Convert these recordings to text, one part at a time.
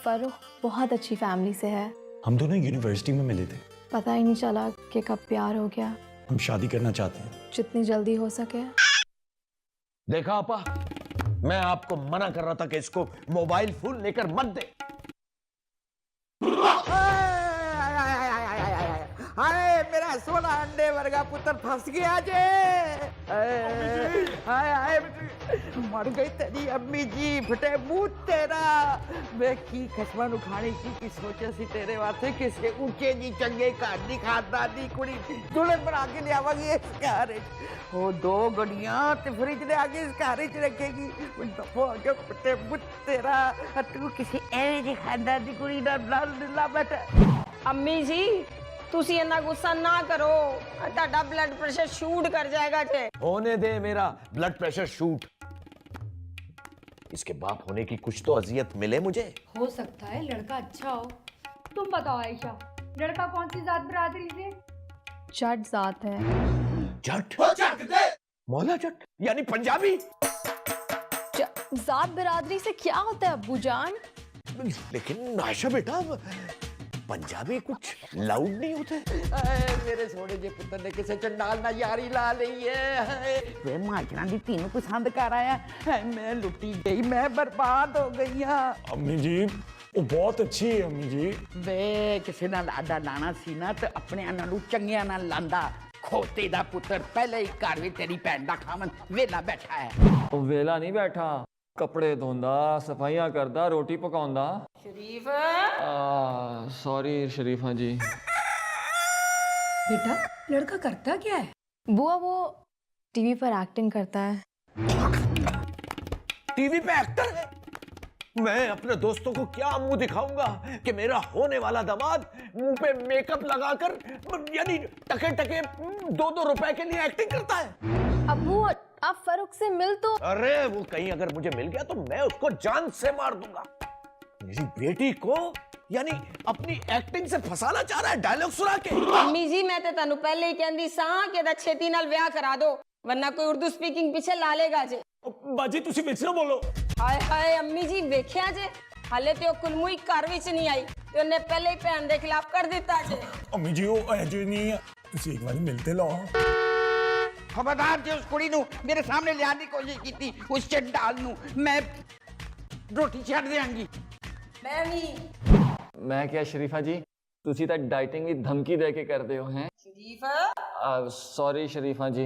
फरूख बहुत अच्छी फैमिली से है। हम दोनों यूनिवर्सिटी में मिले थे। पता ही नहीं चला कि कब प्यार हो गया। हम शादी करना चाहते हैं। जितनी जल्दी हो सके। देखा आपा, मैं आपको मना कर रहा था कि इसको मोबाइल फोन लेकर मत दे। हाय मेरा सोना अंडे वर्गा पुत्र फंस गया जे। हाय हाय मर गई तेरी अम्मी जी, फटे मुंह तेरा। मैं की खसमा नु खाने की सोचे सी तेरे वास्ते किसके ऊंचे जी चंगे घर दी खानदानी कुड़ी दुल्हन बना के लियावांगी इस घर। ओ दो गड़ियां ते फ्रिज ले आके इस घर च रखेगी। दफो के फटे मुंह तेरा, तू किसी ऐवे जी खानदानी कुड़ी नाल ला बैठा। अम्मी जी तुसी इतना गुस्सा ना करो, ताड़ा ब्लड प्रेशर शूट कर जाएगा जे। होने दे मेरा ब्लड प्रेशर शूट। इसके बाप होने की कुछ तो अजियत मिले मुझे। हो सकता है लड़का अच्छा हो। तुम बताओ आयशा, लड़का कौन सी जात बिरादरी से? जट जात है। जट? मौला जट यानी पंजाबी? जात बिरादरी से क्या होता है अब्बू जान? लेकिन आयशा बेटा, पंजाबी कुछ लाउड नहीं होते। मेरे सोने जे पुत्र ने किसे चंडाल ना यारी ला ली है। वे माजरा दी तीनों पसंद कर आया। मैं लुटी गई, मैं बर्बाद हो गई हां। अम्मी जी वो बहुत अच्छी है अम्मी जी। वे किसे ना लाडा लाना सी ना ते अपने नालों चंगिया ना लांदा। खोते दा पुत्र पहले ही घर में तेरी भैन दा खावन वेला बैठा है। ਉਹ ਵੇਲਾ ਨਹੀਂ ਬੈਠਾ, ਕੱਪੜੇ ਧੋਂਦਾ, ਸਫਾਈਆਂ ਕਰਦਾ, ਰੋਟੀ ਪਕਾਉਂਦਾ। शरीफ सॉरी शरीफा जी। बेटा लड़का करता क्या है? बुआ वो टीवी पर एक्टिंग करता है। टीवी पे एक्टर है? मैं अपने दोस्तों को क्या मुंह दिखाऊंगा कि मेरा होने वाला दामाद मुंह पे मेकअप लगाकर यानी टके टके 2-2 रुपए के लिए एक्टिंग करता है। अब्बू आप फरूख से मिल तो। अरे वो कहीं अगर मुझे मिल गया तो मैं उसको जान से मार दूंगा। मेरी बेटी को यानी अपनी एक्टिंग से फंसाना चाह रहा है डायलॉग सुना के। अम्मी जी मैं ते तनु पहले ही कहंदी सा कि दा छेती नाल ब्याह करा दो, वरना कोई उर्दू स्पीकिंग पीछे ला लेगा जे। बाजी तुसी विच ना बोलो। हाय हाय अम्मी जी वेख्या जे, हाले ते ओ कुलमुई घर विच नहीं आई ते उन्हें पहले ही भैन दे खिलाफ कर दिता जे। अम्मी जी वो ऐजे नहीं है, तुसी एक बार मिलते लो। खबरदार जे उस कुड़ी नु मेरे सामने लियाने की कोशिश की थी, उस चंडाल नु मैं रोटी छड़ देंगी। मैं भी ਮੈਂ ਕਿਹਾ ਸ਼ਰੀਫਾ ਜੀ ਤੁਸੀਂ ਤਾਂ ਡਾਈਟਿੰਗ ਦੀ ਧਮਕੀ ਦੇ ਕੇ ਕਰਦੇ ਹੋ हैं। शरीफ सॉरी शरीफा जी।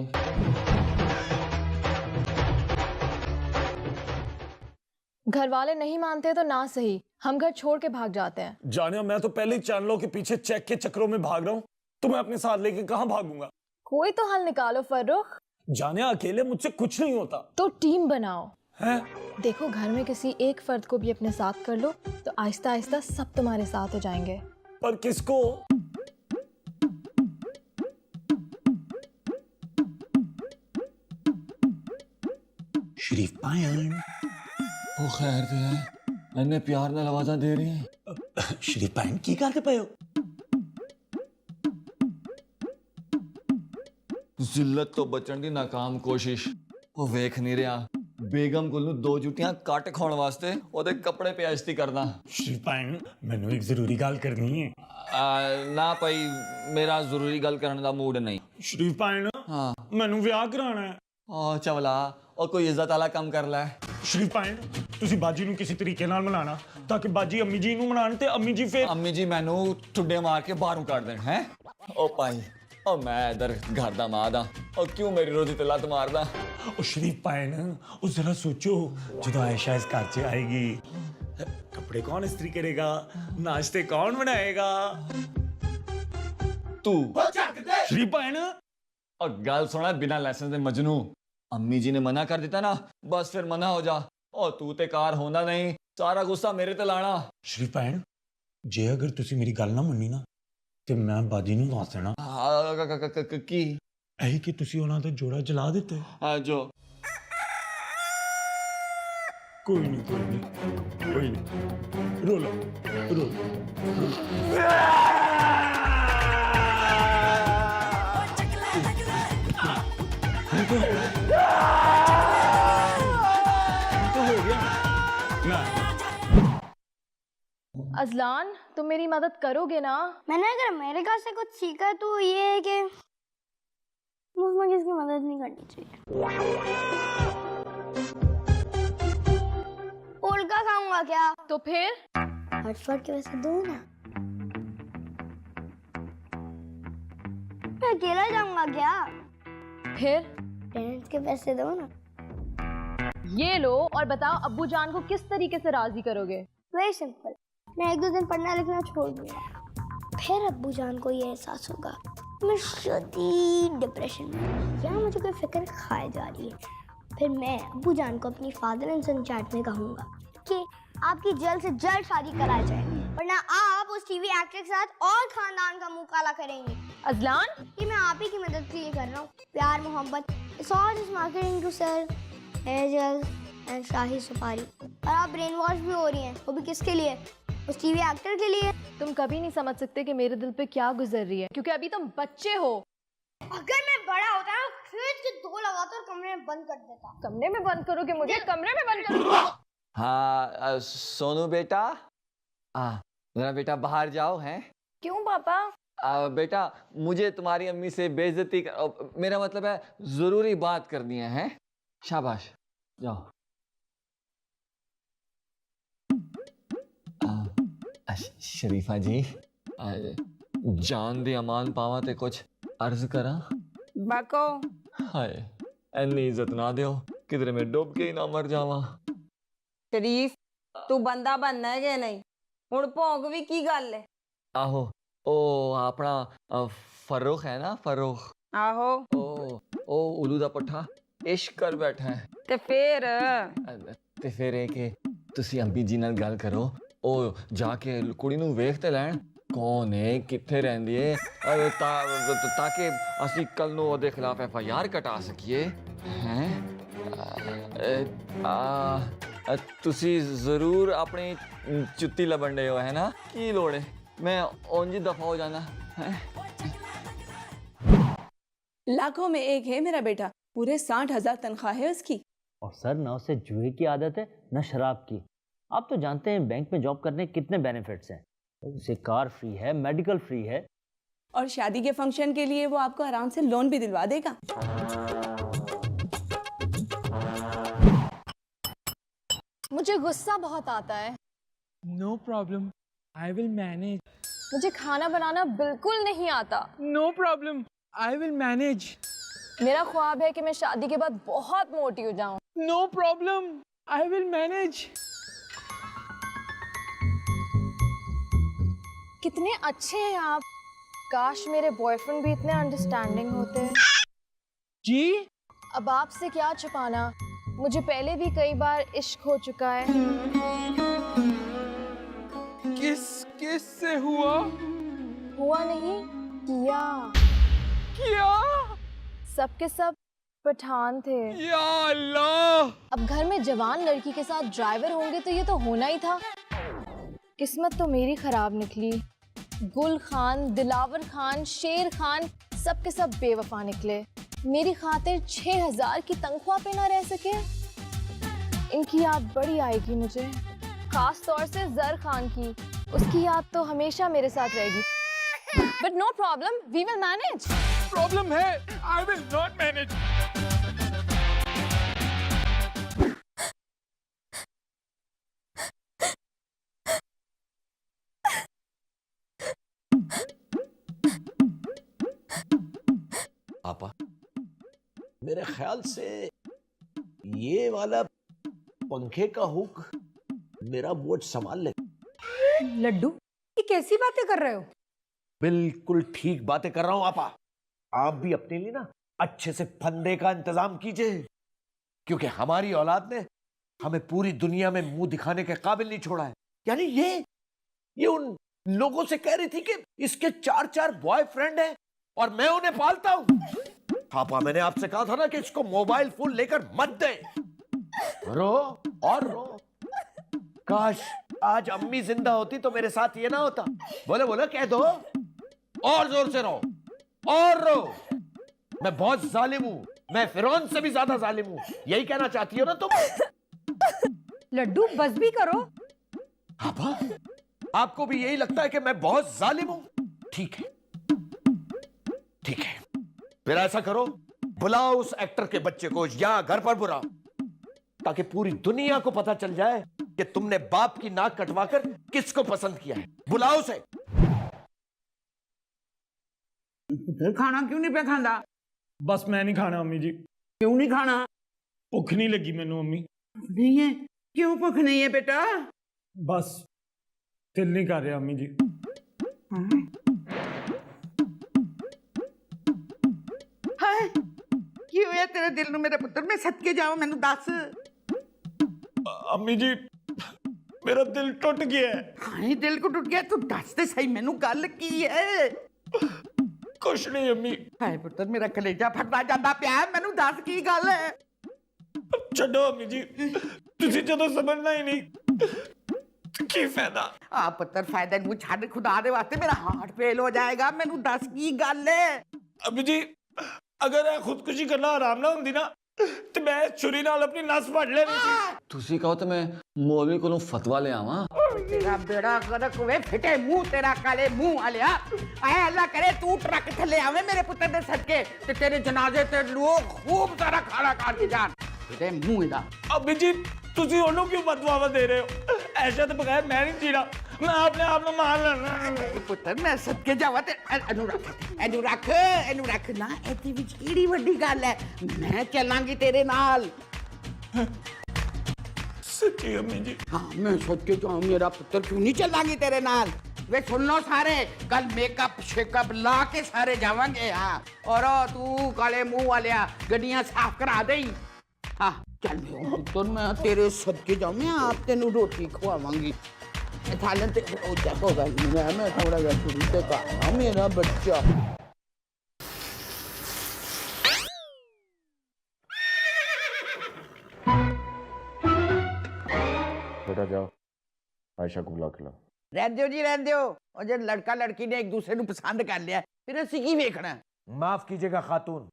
घर वाले नहीं मानते तो ना सही, हम घर छोड़ के भाग जाते हैं। जानिया मैं तो पहले ही चैनलों के पीछे चेक के चक्करों में भाग रहा हूँ, तो मैं अपने साथ लेके कहाँ भागूंगा? कोई तो हल निकालो फरूख। जानिया अकेले मुझसे कुछ नहीं होता। तो टीम बनाओ। है? देखो घर में किसी एक फर्द को भी अपने साथ कर लो तो आहिस्ता आहिस्ता सब तुम्हारे साथ हो जाएंगे। पर किसको? शरीफ पायन। ਉਹ ਖੈਰ ਤੇ ਹੈ, ਇੰਨੇ ਪਿਆਰ ਨਾਲ ਆਵਾਜ਼ਾਂ ਦੇ ਰਹੀ ਹੈ। शरीफ पायन की करते पे हो? ਜ਼ਿਲਤ ਤੋਂ ਬਚਣ ਦੀ ਨਾਕਾਮ ਕੋਸ਼ਿਸ਼। ਉਹ ਵੇਖ ਨਹੀਂ ਰਿਹਾ ਬੇਗਮ ਕੋਲ ਨੂੰ 2 ਜੁੱਤੀਆਂ ਕੱਟ ਖਾਣ ਵਾਸਤੇ ਉਹਦੇ ਕੱਪੜੇ ਪਿਆਜ਼ਤੀ ਕਰਦਾ। शरीफ पायन मैंने एक जरूरी गल करनी है। ਨਾ ਭਾਈ ਮੇਰਾ ਜ਼ਰੂਰੀ ਗੱਲ ਕਰਨ ਦਾ ਮੂਡ ਨਹੀਂ। शरीफ पायन ਹਾਂ मैनू विआह कराना है। ਆ ਚਵਲਾ ਉਹ ਕੋਈ ਇੱਜ਼ਤ ਵਾਲਾ ਕੰਮ ਕਰ ਲੈ। शरीफ पायन तुसी बाजी नू किसी तरीके नाल मनाना ताकि बाजी अम्मी जी नू मनान ते अम्मी जी फिर ਅੰਮੀ ਜੀ ਮੈਨੂੰ ਠੁੱਡੇ ਮਾਰ ਕੇ ਬਾਹਰੋਂ ਕੱਢ ਦੇਣ ਹੈ। ਉਹ ਭਾਈ ਉਹ ਮੈਂ ਇਧਰ ਘਰ ਦਾ ਮਾਂ ਦਾ ਉਹ ਕਿਉਂ ਮੇਰੀ ਰੋਜ਼ੀ ਤੇ ਲੱਤ ਮਾਰਦਾ। ओ शरीफ पायन ओ जरा सोचो जो आयशा इस घर च आएगी कपड़े कौन इस्त्री करेगा, नाश्ते कौन बनाएगा? तू शरीफ पायन और गल सुना बिना लाइसेंस दे मजनू। अम्मी जी ने मना कर दिता ना, बस फिर मना हो जा। और तू ते कार होंदा नहीं, सारा गुस्सा मेरे ते लाना। शरीफ पायन जे अगर तुसी मेरी गल ना मन्नी ना ते मैं बाजी नू दस देना की ऐ कि तुसी उन्हां दा जोड़ा जला दित्ता है। जो कोई नहीं रोलो तो हो गया ना। अजलान, तुम मेरी मदद करोगे ना? मैंने अगर अमेरिका से कुछ सीखा तो ये है कि मुझे किसकी मदद नहीं करनी चाहिए। पोलका खाऊंगा क्या? तो फिर हटफट के वैसे दो ना। मैं अकेला जाऊंगा क्या? फिर पेरेंट्स के पैसे दो ना। ये लो और बताओ अब्बू जान को किस तरीके से राजी करोगे? वेरी सिंपल, मैं 1-2 दिन पढ़ना लिखना छोड़ दूंगा, फिर अब्बू जान को ये एहसास होगा मैं शदीद डिप्रेशन में या मुझे कोई फिक्र खाए जा रही है। फिर मैं अब्बू जान को अपनी फादर एंड सन चैट में कहूँगा कि आपकी जल्द से जल्द शादी कराई जाए, वरना आप उस टीवी एक्टर के साथ और खानदान का मुंह काला करेंगे। अजलान, ये मैं आप ही की मदद के लिए कर रहा हूँ। प्यार मोहब्बत, it's all just marketing to sell hair gel and शाही सुपारी। और आप ब्रेन वॉश भी हो रही हैं, वो भी किसके लिए? उस टीवी एक्टर के लिए। तुम कभी नहीं समझ सकते कि मेरे दिल पे क्या गुजर रही है, क्योंकि अभी तुम बच्चे हो। अगर मैं बड़ा होता ना, खरीद के 2 लगाता और कमरे में बंद कर देता। कमरे में बंद करोगे मुझे? कमरे में बंद करोगे? हाँ सोनू बेटा, जरा बेटा बाहर जाओ। हैं क्यों पापा? बेटा मुझे तुम्हारी अम्मी से बेइज्जती मेरा मतलब है जरूरी बात करनी है। हैं शाबाश जाओ। शरीफा जी, जान दी अमान पावा ते कुछ अर्ज करा। बाको हाय एनी इज्जत ना दियो, किधरे में डूब के ही ना मर जावा। शरीफ, तू बंदा बनना है कि नहीं? हुण भौंक भी की गल है? आहो ओ अपना फरोख है ना, फरोख। आहो ओ उलू दा पट्ठा इश्क कर बैठा है। ते फिर ਇਹ ਕਿ ਤੁਸੀਂ ਅੰਬੀ ਜੀ ਨਾਲ ਗੱਲ ਕਰੋ, ਉਹ ਜਾ ਕੇ ਕੁੜੀ ਨੂੰ ਵੇਖ ਤੇ ਲੈਣ ਕੌਣ ਹੈ, ਕਿੱਥੇ ਰਹਿੰਦੀ ਹੈ, ਤਾਂ ਕਿ ਅਸੀਂ ਕੱਲ ਨੂੰ ਉਹਦੇ ਖਿਲਾਫ FIR ਕਟਾ ਸਕੀਏ। हैं ਤੁਸੀਂ ਜ਼ਰੂਰ ਆਪਣੀ ਚੁੱਤੀ ਲੱਭਣ ਦੇ ਹੋ, ਹੈ ਨਾ? ਕੀ ਲੋੜ ਹੈ, ਮੈਂ ਉਂਝ ਹੀ दफा हो जाना है। लाखों में एक है मेरा बेटा, पूरे 60,000 तनख्वाह है उसकी। और सर ना उसे जुए की आदत है न शराब की। आप तो जानते हैं बैंक में जॉब करने कितने बेनिफिट्स हैं। उसे कार फ्री है, मेडिकल फ्री है, और शादी के फंक्शन के लिए वो आपको आराम से लोन भी दिलवा देगा। मुझे गुस्सा बहुत आता है। No problem, I will manage. मुझे खाना बनाना बिल्कुल नहीं आता। No problem, I will manage. मेरा ख्वाब है कि मैं शादी के बाद बहुत मोटी हो जाऊं। No problem, I will manage. कितने अच्छे हैं आप। काश मेरे बॉयफ्रेंड भी इतने अंडरस्टैंडिंग होते। जी अब आपसे क्या छुपाना, मुझे पहले भी कई बार इश्क हो चुका है। किस से हुआ? हुआ नहीं, किया। क्या? सब के सब पठान थे। या अल्लाह! अब घर में जवान लड़की के साथ ड्राइवर होंगे तो ये तो होना ही था। किस्मत तो मेरी खराब निकली। गुल खान, दिलावर खान, शेर खान, सब के सब बेवफा निकले। मेरी खातिर 6,000 की तनख्वाह पे ना रह सके। इनकी याद बड़ी आएगी मुझे, खास तौर से जर खान की। उसकी याद तो हमेशा मेरे साथ रहेगी। But no problem, we will manage. Problem है, आई विल नॉट मैनेज। आपा, मेरे ख्याल से ये वाला पंखे का हुक मेरा बोझ संभाल ले। लड्डू, ये कैसी बातें कर रहे हो? बिल्कुल ठीक बातें कर रहा हूं आपा। आप भी अपने लिए ना अच्छे से फंदे का इंतजाम कीजिए, क्योंकि हमारी औलाद ने हमें पूरी दुनिया में मुंह दिखाने के काबिल नहीं छोड़ा है। यानी ये उन लोगों से कह रही थी कि इसके 4 बॉयफ्रेंड हैं और मैं उन्हें पालता हूं। पापा, मैंने आपसे कहा था ना कि इसको मोबाइल फोन लेकर मत दे। रो और रो। काश आज अम्मी जिंदा होती तो मेरे साथ ये ना होता। बोले कह दो, और जोर से रो और रो। मैं बहुत जालिम हूं, मैं फिरौन से भी ज्यादा जालिम हूं। यही कहना चाहती हो ना तुम? लड्डू, बस भी करो। पापा, आपको भी यही लगता है कि मैं बहुत जालिम हूं? ठीक है, ठीक है, फिर ऐसा करो, बुलाओ उस एक्टर के बच्चे को यहां घर पर बुलाओ, ताकि पूरी दुनिया को पता चल जाए कि तुमने बाप की नाक कटवाकर किसको पसंद किया है। बुलाओ उसे। पुत्र खाना क्यों नहीं पे खांदा? बस मैं नहीं खाना अम्मी जी, क्यों नहीं खाना? भुख नहीं लगी मैनू अम्मी। नहीं है? क्यों भूख नहीं है बेटा? बस दिल नहीं कर रहा अम्मी जी। हाय की होया तेरे दिल ਨੂੰ ਮੇਰੇ ਪੁੱਤਰ? मैं सदके जावां, मैनू दस। अम्मी जी मेरा दिल टूट गया है। हाय दिल को टूट गया? तू दस ते सही मैनू गल की है? कुछ नहीं अम्मी। हाय पुੱਤਰ मेरा कलेजा फटदा ਜਾਂਦਾ ਪਿਆ, मैनू दस की गल है? ਛੱਡੋ अम्मी जी, ਤੁਸੀਂ ਜਦੋਂ ਸਮਝਣਾ ਹੀ ਨਹੀਂ ਕੀ ਫਾਇਦਾ। आ पुੱਤਰ फायदा ਨੂੰ ਛੱਡ, खुदा दे वास्ते मेरा हार्ट फेल हो जाएगा। मैनू दस की गल है? अम्मी जी अगर ਇਹ ਖੁਦਕੁਸ਼ੀ ਕਰਨਾ ਆਰਾਮ ਨਾ ਹੁੰਦੀ ਨਾ ਤੇ ਮੈਂ ਛੁਰੀ ਨਾਲ ਆਪਣੀ ਨਸ ਫੜ ਲੈਣੀ ਸੀ। ਤੁਸੀਂ ਕਹੋ ਤਾਂ ਮੈਂ ਮੌਲਵੀ ਕੋਲੋਂ ਫਤਵਾ ਲੈ ਆਵਾਂ। तेरा बेड़ा गर्क हुए, फिटे मुंह तेरा, काले मुंह वालिया। ऐ अल्लाह करे तू ट्रक थले आवे मेरे पुत्र दे सदके ते तेरे जनाजे ते लोग खूब सारा खाना खा के जान। फिटे मुंह इदा। अम्मी जी ਤੁਸੀਂ ਉਹਨੂੰ ਕਿਉਂ ਬਦਦੁਆਵਾਂ ਦੇ ਰਹੇ ਹੋ? ਐਸ਼ਾ ਤੋਂ ਬਗੈਰ ਮੈਂ ਨਹੀਂ ਜੀਣਾ, ਮੈਂ ਆਪਣੇ ਆਪ ਨੂੰ ਮਾਰ ਲੈਣਾ। पुत्र मैं सदके जावा ते एनू रख ना, एदी विच केड़ी वड्डी गल है? मैं चलांगी तेरे नाल। सच्ची अम्मी जी? हाँ मैं सोच के जाऊं मेरा पुत्र, क्यों नहीं चलांगी तेरे नाल? वे सुन लो सारे, कल मेकअप शेकअप ला के सारे जावांगे। हाँ और तू काले मुंह वालिया गड्डियां साफ करा दे। हाँ चल मेरा पुत्र, मैं तेरे सदके जाऊं, मैं आप तेनू रोटी खवावांगी। थालन ते ओ जाको गल मैं थोड़ा जा शुरू से कहा मेरा बच्चा। बेटा जाओ, आयशा को बुला के लाओ। रहन दियो जी, रहन दियो। और जब लड़का लड़की ने एक दूसरे को पसंद कर लिया, फिर असी की वेखना? माफ कीजिएगा खातून,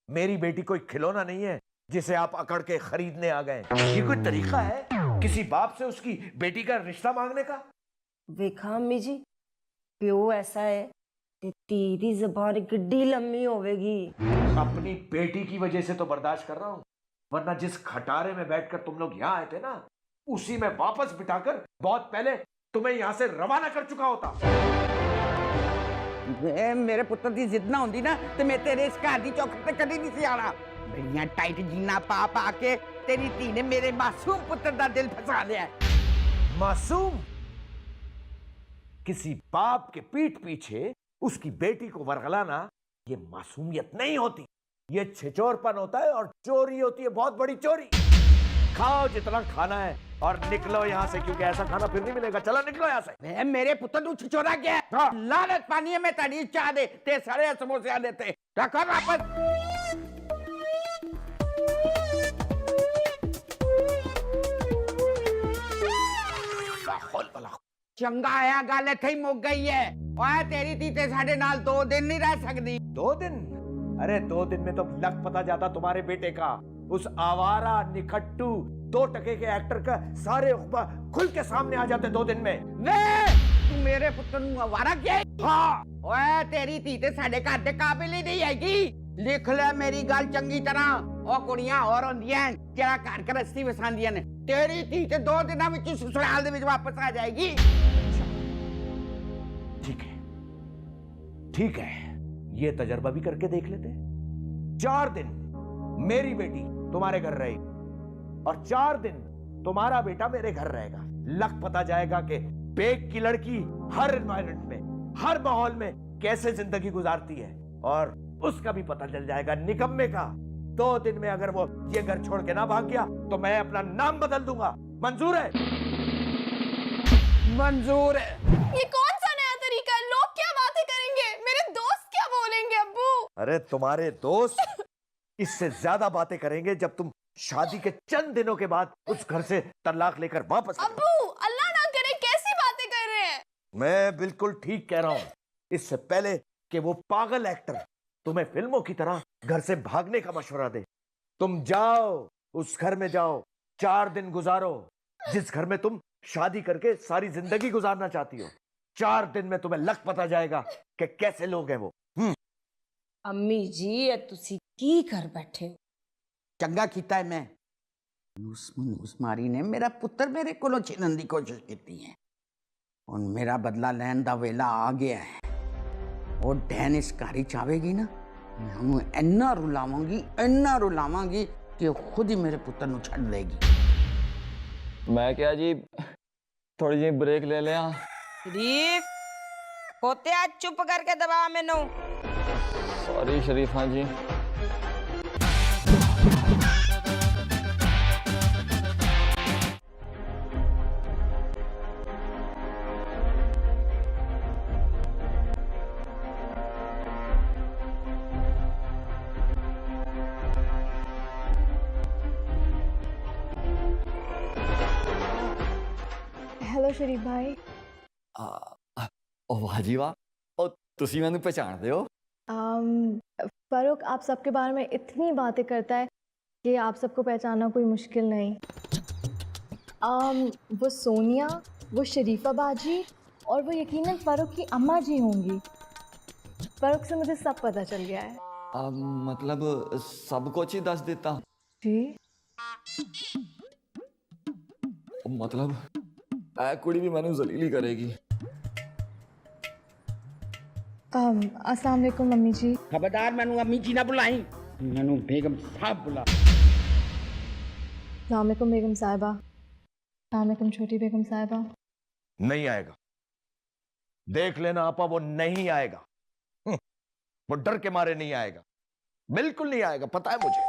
मेरी बेटी कोई खिलौना नहीं है जिसे आप अकड़ के खरीदने आ गए। ये कोई तरीका है किसी बाप से उसकी बेटी का रिश्ता मांगने का? ਵੇਖਾਂ अम्मी जी, प्यो ऐसा है ते धी दी ज़बान किड्डी लम्मी होवेगी। अपनी बेटी की वजह से तो बर्दाश्त कर रहा हूँ, वरना जिस खटारे में बैठकर तुम लोग यहाँ आए थे ना, उसी में वापस बिठाकर बहुत पहले तुम्हें यहाँ से रवाना कर चुका होता। मेरे पुत्र की जिद ना होंदी ना ते मैं तेरे इस घर दी चौखट ते कदी नहीं सी आना। बड़ियां टाइट जीना पा पा के तेरी धी ने मेरे मासूम पुत्र दा दिल फसा लिया। मासूम? किसी बाप के पीठ पीछे उसकी बेटी को वरगलाना ये मासूमियत नहीं होती, ये छिचोरपन होता है और चोरी होती है, बहुत बड़ी चोरी। खाओ जितना खाना है और निकलो यहाँ से, क्योंकि ऐसा खाना फिर नहीं मिलेगा। चलो निकलो यहाँ से। मेरे पुत्र तू छिचोरा क्या है? हाँ। लालच पानी है, मैं ताड़ी चाह दे ते सारे समोसे आ देते रखो वापस। चंगा आया गल इत्थे ही मुक गई है। ओए तेरी धी ते साडे नाल 2 दिन नहीं रह सकदी। 2 दिन? अरे 2 दिन में तो लक पता जाता तुम्हारे बेटे का। उस आवारा निखट्टू 2 टके के एक्टर का सारे उख्बा खुल के सामने आ जाते 2 दिन में। वे तू मेरे पुत्र नू आवारा क्या है? हाँ ओए तेरी धी ते साडे घर दे काबिल ही नहीं हैगी। लिख ले मेरी गल चंगी तरह। ओ कुड़ियां और होंदियां जेड़ा घर गृहस्थी वसांदियां ने, तेरी धी ते 2 दिनां विच ससुराल दे विच वापस आ जाएगी। ठीक है, ठीक है, ये तजर्बा भी करके देख लेते। 4 दिन मेरी बेटी तुम्हारे घर रहेगी और 4 दिन तुम्हारा बेटा मेरे घर रहेगा। लक पता जाएगा कि बेग की लड़की हर एनवायरनमेंट में, हर माहौल में कैसे जिंदगी गुजारती है, और उसका भी पता चल जाएगा निकम्मे का। 2 दिन में अगर वो ये घर छोड़ के ना भाग गया तो मैं अपना नाम बदल दूंगा। मंजूर है? मंजूर है। ये कौन सा नया तरीका है? लोग क्या बातें करेंगे? मेरे दोस्त क्या बोलेंगे अब्बू? अरे तुम्हारे दोस्त इससे ज्यादा बातें करेंगे जब तुम शादी के चंद दिनों के बाद उस घर से तलाक लेकर वापस आओ। अब्बू अल्लाह ना करे, कैसी बातें कर रहे हैं? मैं बिल्कुल ठीक कह रहा हूं। इससे पहले कि वो पागल एक्टर तुम्हें फिल्मों की तरह घर से भागने का मशवरा दे, तुम जाओ, उस घर में जाओ, 4 दिन गुजारो जिस घर में तुम शादी करके सारी जिंदगी गुजारना चाहती हो। 4 दिन में तुम्हें लक पता जाएगा कि कैसे लोग हैं वो। अम्मी जी ये तुसी की कर बैठे हो? चंगा कीता है मैं। उस मारी ने मेरा पुत्र मेरे को छीनन की कोशिश की है। और मेरा बदला लैन का वेला आ गया है। और डैन इस कारी चावेगी ना, मैं उन्हें इन्ना रुलावांगी कि वो खुद ही मेरे पुत्र को छड़ देगी। मैं क्या जी थोड़ी जी ब्रेक ले लिया। शरीफ होते आज चुप करके दबा मैनू। सॉरी शरीफा जी। हेलो शरीफ भाई। ओ वाह जी वाह, ओ तुसी मैनू पहचानते हो? फारूक आप सबके बारे में इतनी बातें करता है कि आप सबको पहचानना कोई मुश्किल नहीं। वो सोनिया, वो शरीफा बाजी और वो यकीनन फारूक की अम्मा जी होंगी। फारूक से मुझे सब पता चल गया है। मतलब सब कुछ ही दस देता जी? मतलब ऐ कुड़ी भी मैनू जलीली करेगी। अस्सलाम वालेकुम मम्मी जी। खबरदार मैनू अम्मी जी ना बुलाई, मैनू बेगम साहब बुला। अस्सलाम वालेकुम बेगम साहिबा। अस्सलाम वालेकुम छोटी बेगम साहिबा। नहीं आएगा, देख लेना आपा, वो नहीं आएगा। वो डर के मारे नहीं आएगा, बिल्कुल नहीं आएगा, पता है मुझे।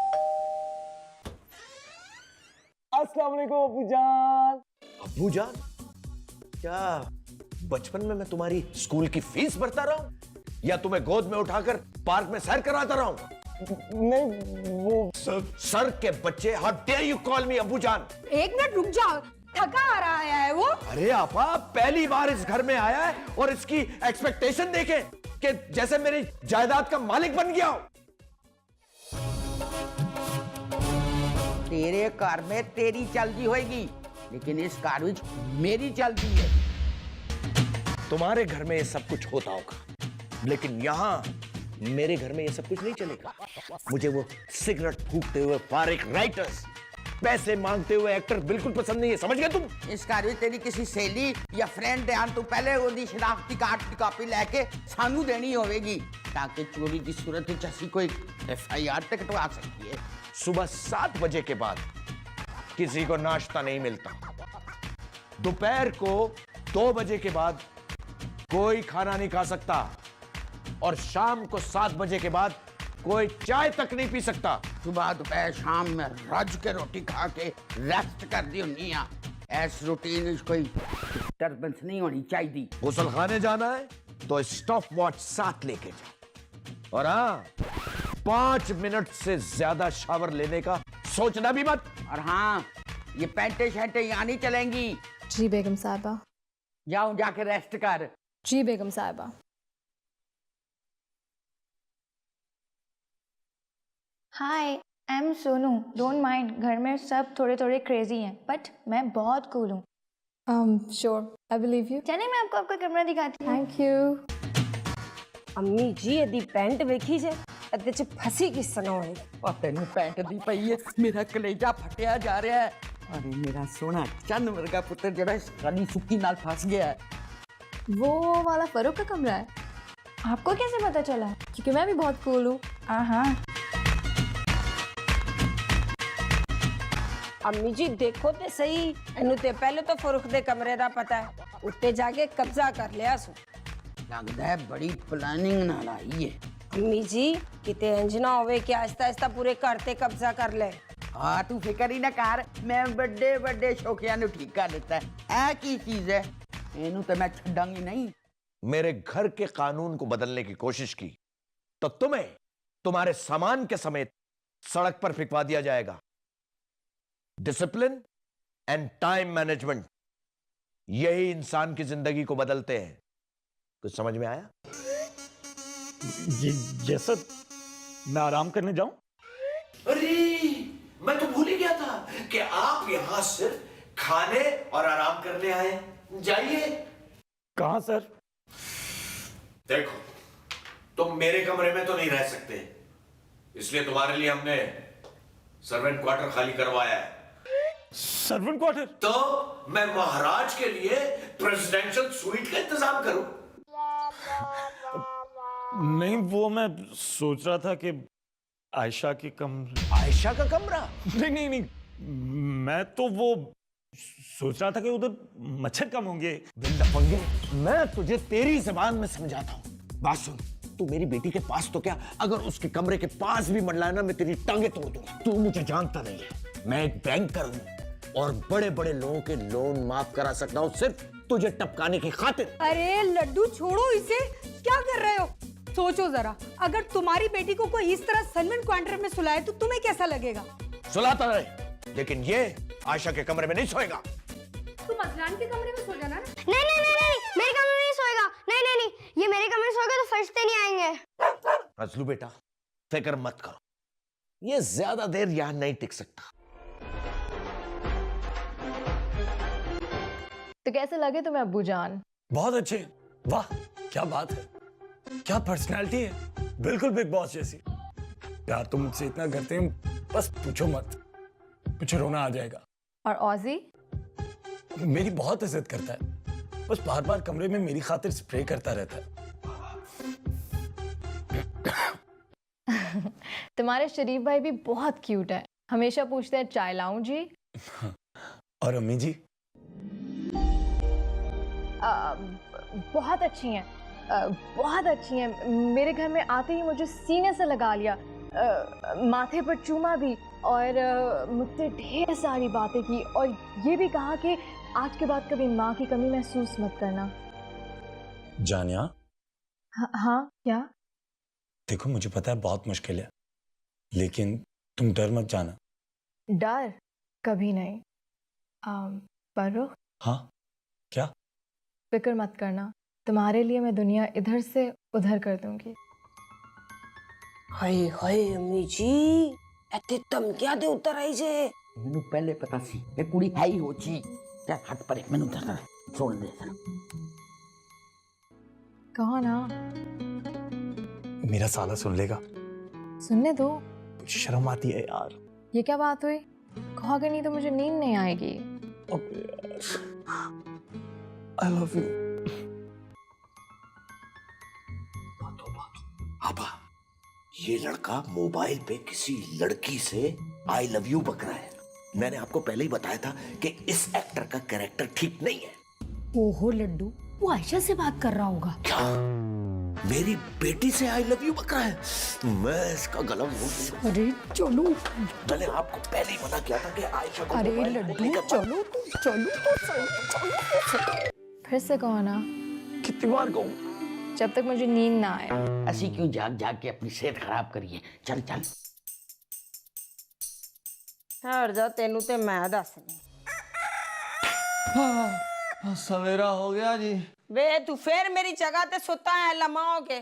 अस्सलाम वालेकुम अब्बू जान। अब्बू जान? क्या बचपन में मैं तुम्हारी स्कूल की फीस भरता रहा हूं या तुम्हें गोद में उठाकर पार्क में सैर कराता रहा हूं? नहीं वो सर के बच्चे, how dare you call me अब्बू जान? एक मिनट रुक जाओ, थका आ रहा है वो। अरे आपा पहली बार इस घर में आया है और इसकी एक्सपेक्टेशन देखे कि जैसे मेरी जायदाद का मालिक बन गया हो। तेरे घर में तेरी चलती होगी, लेकिन इस घर में मेरी चलती है। तुम्हारे घर में ये सब कुछ होता होगा, लेकिन यहां मेरे घर में ये सब कुछ नहीं चलेगा। मुझे वो सिगरेट फूकते हुए फारिक राइटर्स, पैसे मांगते हुए एक्टर बिल्कुल पसंद नहीं है, समझ गए तुम? इस घर में तेरी किसी सहेली या फ्रेंड ध्यान तो पहले ओदी शनाख्ती कार्ड की कॉपी लेके सानू देनी होगी, ताकि चोरी की सूरत में असी कोई FIR तक कटवा सकती है। सुबह 7 बजे के बाद किसी को नाश्ता नहीं मिलता। दोपहर को 2 बजे के बाद कोई खाना नहीं खा सकता और शाम को 7 बजे के बाद कोई चाय तक नहीं पी सकता। सुबह दोपहर शाम में रज के रोटी खा के रेस्ट कर दी होनी है। ऐस रूटीन कोई डिस्टर्बेंस नहीं होनी चाहिए। गुसलखाने जाना है तो स्टॉप वॉच साथ लेके जाओ, और हाँ 5 मिनट से ज्यादा शावर लेने का सोचना भी मत। और हाँ, ये पैंटे शैंटे यहाँ नहीं चलेंगी। जी बेगम साहिबा। जाओ जाके रेस्ट कर। जी बेगम साहिबा। Hi, I am Sonu. Don't mind, घर में सब थोड़े थोड़े क्रेजी हैं, बट मैं बहुत कूल हूँ। Sure, I believe you. चलिए मैं आपको आपका कमरा दिखाती हूँ। Thank you. अम्मी जी यदि पैंट वेखी जे अदे च फसी किस तरह होए। और तेनू पैंट दी पई है, मेरा कलेजा फटिया जा रहा है। अरे मेरा सोना चंद वर्गा पुत्र जरा इस काली सुक्की नाल फंस गया है। वो वाला फारूक का कमरा है? आपको कैसे पता चला? क्योंकि मैं भी बहुत कूल हूँ। हाँ। अम्मी जी देखो ते सही, इन्हू ते पहले तो फरूख दे कमरे दा पता है, उत्ते जाके कब्जा कर लिया सु। लगता है बड़ी प्लानिंग नाल आई है। अम्मी जी किते इंज ना होवे कि आहिस्ता आहिस्ता पूरे घर ते कब्जा कर ले। हाँ तू फिक्र ही ना कर, मैं बड़े बड़े शौकिया नु ठीक कर देता है। ऐ की चीज है, इनू तो मैं छड़ांगी नहीं। मेरे घर के कानून को बदलने की कोशिश की तो तुम्हें तुम्हारे सामान के समेत सड़क पर फिकवा दिया जाएगा। डिसिप्लिन एंड टाइम मैनेजमेंट, यही इंसान की जिंदगी को बदलते हैं। कुछ समझ में आया? जैसा मैं आराम करने जाऊं? अरे मैं तो भूल ही गया था कि आप यहां सिर्फ खाने और आराम करने आए, जाइए। कहाँ सर? देखो, तुम मेरे कमरे में तो नहीं रह सकते, इसलिए तुम्हारे लिए हमने सर्वेंट क्वार्टर खाली करवाया है। Servant quarter? तो मैं महाराज के लिए प्रेसिडेंशियल स्वीट का इंतजाम करूं? नहीं, वो मैं सोच रहा था कि आयशा के आयशा का कमरा? नहीं नहीं नहीं, मैं तो वो सोच रहा था कि उधर मच्छर कम होंगे। दिल लफंगे, मैं तुझे तेरी जबान में समझाता हूँ। बात सुन, तू मेरी बेटी के पास तो क्या, अगर उसके कमरे के पास भी मंडलाए ना, मैं तेरी टांगे तोड़ दूंगा। तू मुझे जानता नहीं है, मैं एक बैंकर हूँ और बड़े बड़े लोगों के लोन माफ करा सकता हूँ, सिर्फ तुझे टपकाने की खातिर। अरे लड्डू छोड़ो इसे, क्या कर रहे हो? सोचो जरा, अगर तुम्हारी बेटी को कोई इस तरह सर्वेंट क्वार्टर में सुलाए तो तुम्हें कैसा लगेगा? सुलाता रहे, लेकिन ये आयशा के कमरे में नहीं सोएगा। तुम अजलान के कमरे में सो जाना ना। नहीं नहीं नहीं नहीं, मेरे कमरे में नहीं सोएगा। नहीं नहीं नहीं, ये मेरे कमरे में सोएगा तो फरिश्ते नहीं आएंगे। फजलू बेटा, फिक्र मत करो, ये ज्यादा देर यहां नहीं टिक सकता। तो कैसे लगे तुम्हें अब्बू जान? बहुत अच्छे। वाह क्या बात है, क्या पर्सनालिटी है, बिल्कुल बिग बॉस जैसी। प्यार तो मुझसे इतना करते हैं, बस पूछो मत, मुझे रोना आ जाएगा। और ऑजी? मेरी बहुत इज्जत करता है, बस बार बार कमरे में मेरी खातिर स्प्रे करता रहता है। तुम्हारे शरीफ भाई भी बहुत क्यूट है, हमेशा पूछते हैं चाय लाऊं जी। और अम्मी जी? बहुत अच्छी हैं, बहुत अच्छी हैं। मेरे घर में आते ही मुझे सीने से लगा लिया, माथे पर चूमा भी और मुझसे ढेर सारी बातें की, और ये भी कहा कि आज के बाद कभी माँ की कमी महसूस मत करना। जानिया? हाँ क्या? देखो मुझे पता है बहुत मुश्किल है, लेकिन तुम डर मत जाना। डर कभी नहीं। पर हाँ क्या? फिक्र मत करना, तुम्हारे लिए मैं दुनिया इधर से उधर कर दूंगी। हाय हाय अम्मी जी, एते धमकियां दे उतर आई जे। मैनू पहले पता सी ये कुड़ी है ही हो ची। चल हट परे, मैनू जरा छोड़ दे जरा। कहो ना। मेरा साला सुन लेगा। सुनने दो। मुझे शर्म आती है यार। ये क्या बात हुई? कहोगे नहीं तो मुझे नींद नहीं आएगी। I love you. पापा, ये लड़का मोबाइल पे किसी लड़की से आई लव यू बक रहा है। मैंने आपको पहले ही बताया था कि इस एक्टर का कैरेक्टर ठीक नहीं है। ओहो लड्डू, वो आयशा से बात कर रहा होगा। क्या मेरी बेटी से आई लव यू बक रहा है? मैं इसका गला घोट। अरे चलो, मैंने आपको पहले ही मना किया था कि आयशा को अरे मोबाइल लड्डू लेकर मत- चलो तो सही। फिर से कहो ना। कितनी बार कहूँ? जब तक मुझे नींद ना आए। ऐसी क्यों जाग जाग के अपनी सेहत खराब करिए। चल चल। हट जा, तेनू ते मैं दसनी। सवेरा हो गया जी। वे तू फिर मेरी जगह ते सुता है लम्हा हो के।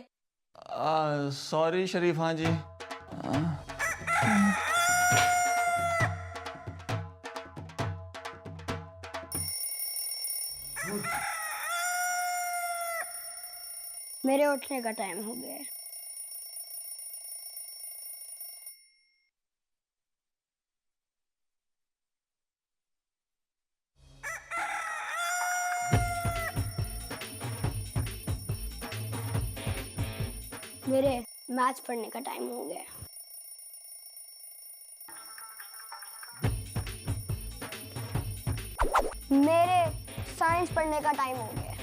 सॉरी शरीफा जी। मेरे उठने का टाइम हो गया है। मेरे मैथ्स पढ़ने का टाइम हो गया है। मेरे साइंस पढ़ने का टाइम हो गया है।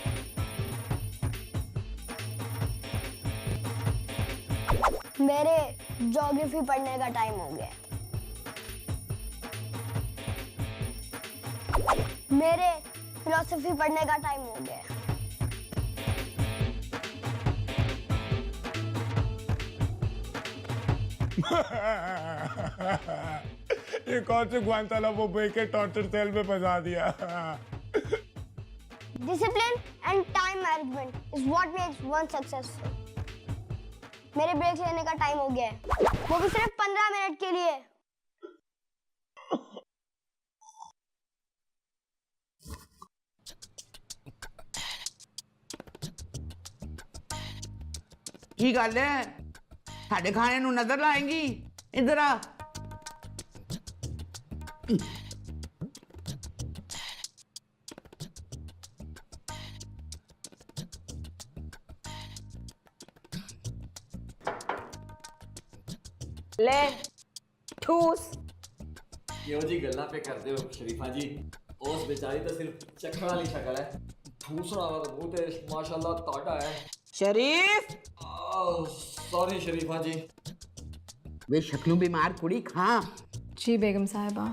मेरे ज्योग्राफी पढ़ने का टाइम हो गया है। मेरे फिलोसफी पढ़ने का टाइम हो गया है। ये कौन से ग्वांतानामो बे के टॉर्चर सेल में फंसा दिया? Discipline and time management is what makes one successful. मेरे ब्रेक लेने का टाइम हो गया है, वो भी सिर्फ 15 मिनट के लिए। की गल है साडे खाने नू नजर लाएंगी इधर आ ले ठूस क्यों जी गल्ला पे करते हो शरीफा जी? उस बेचारी तो सिर्फ चखण वाली शक्ल है, दूसरा वाला तो बहुत है माशाल्लाह ताड़ा है। शरीफ सॉरी शरीफा जी। वे शक्लों बीमार कुड़ी खा जी बेगम साहिबा।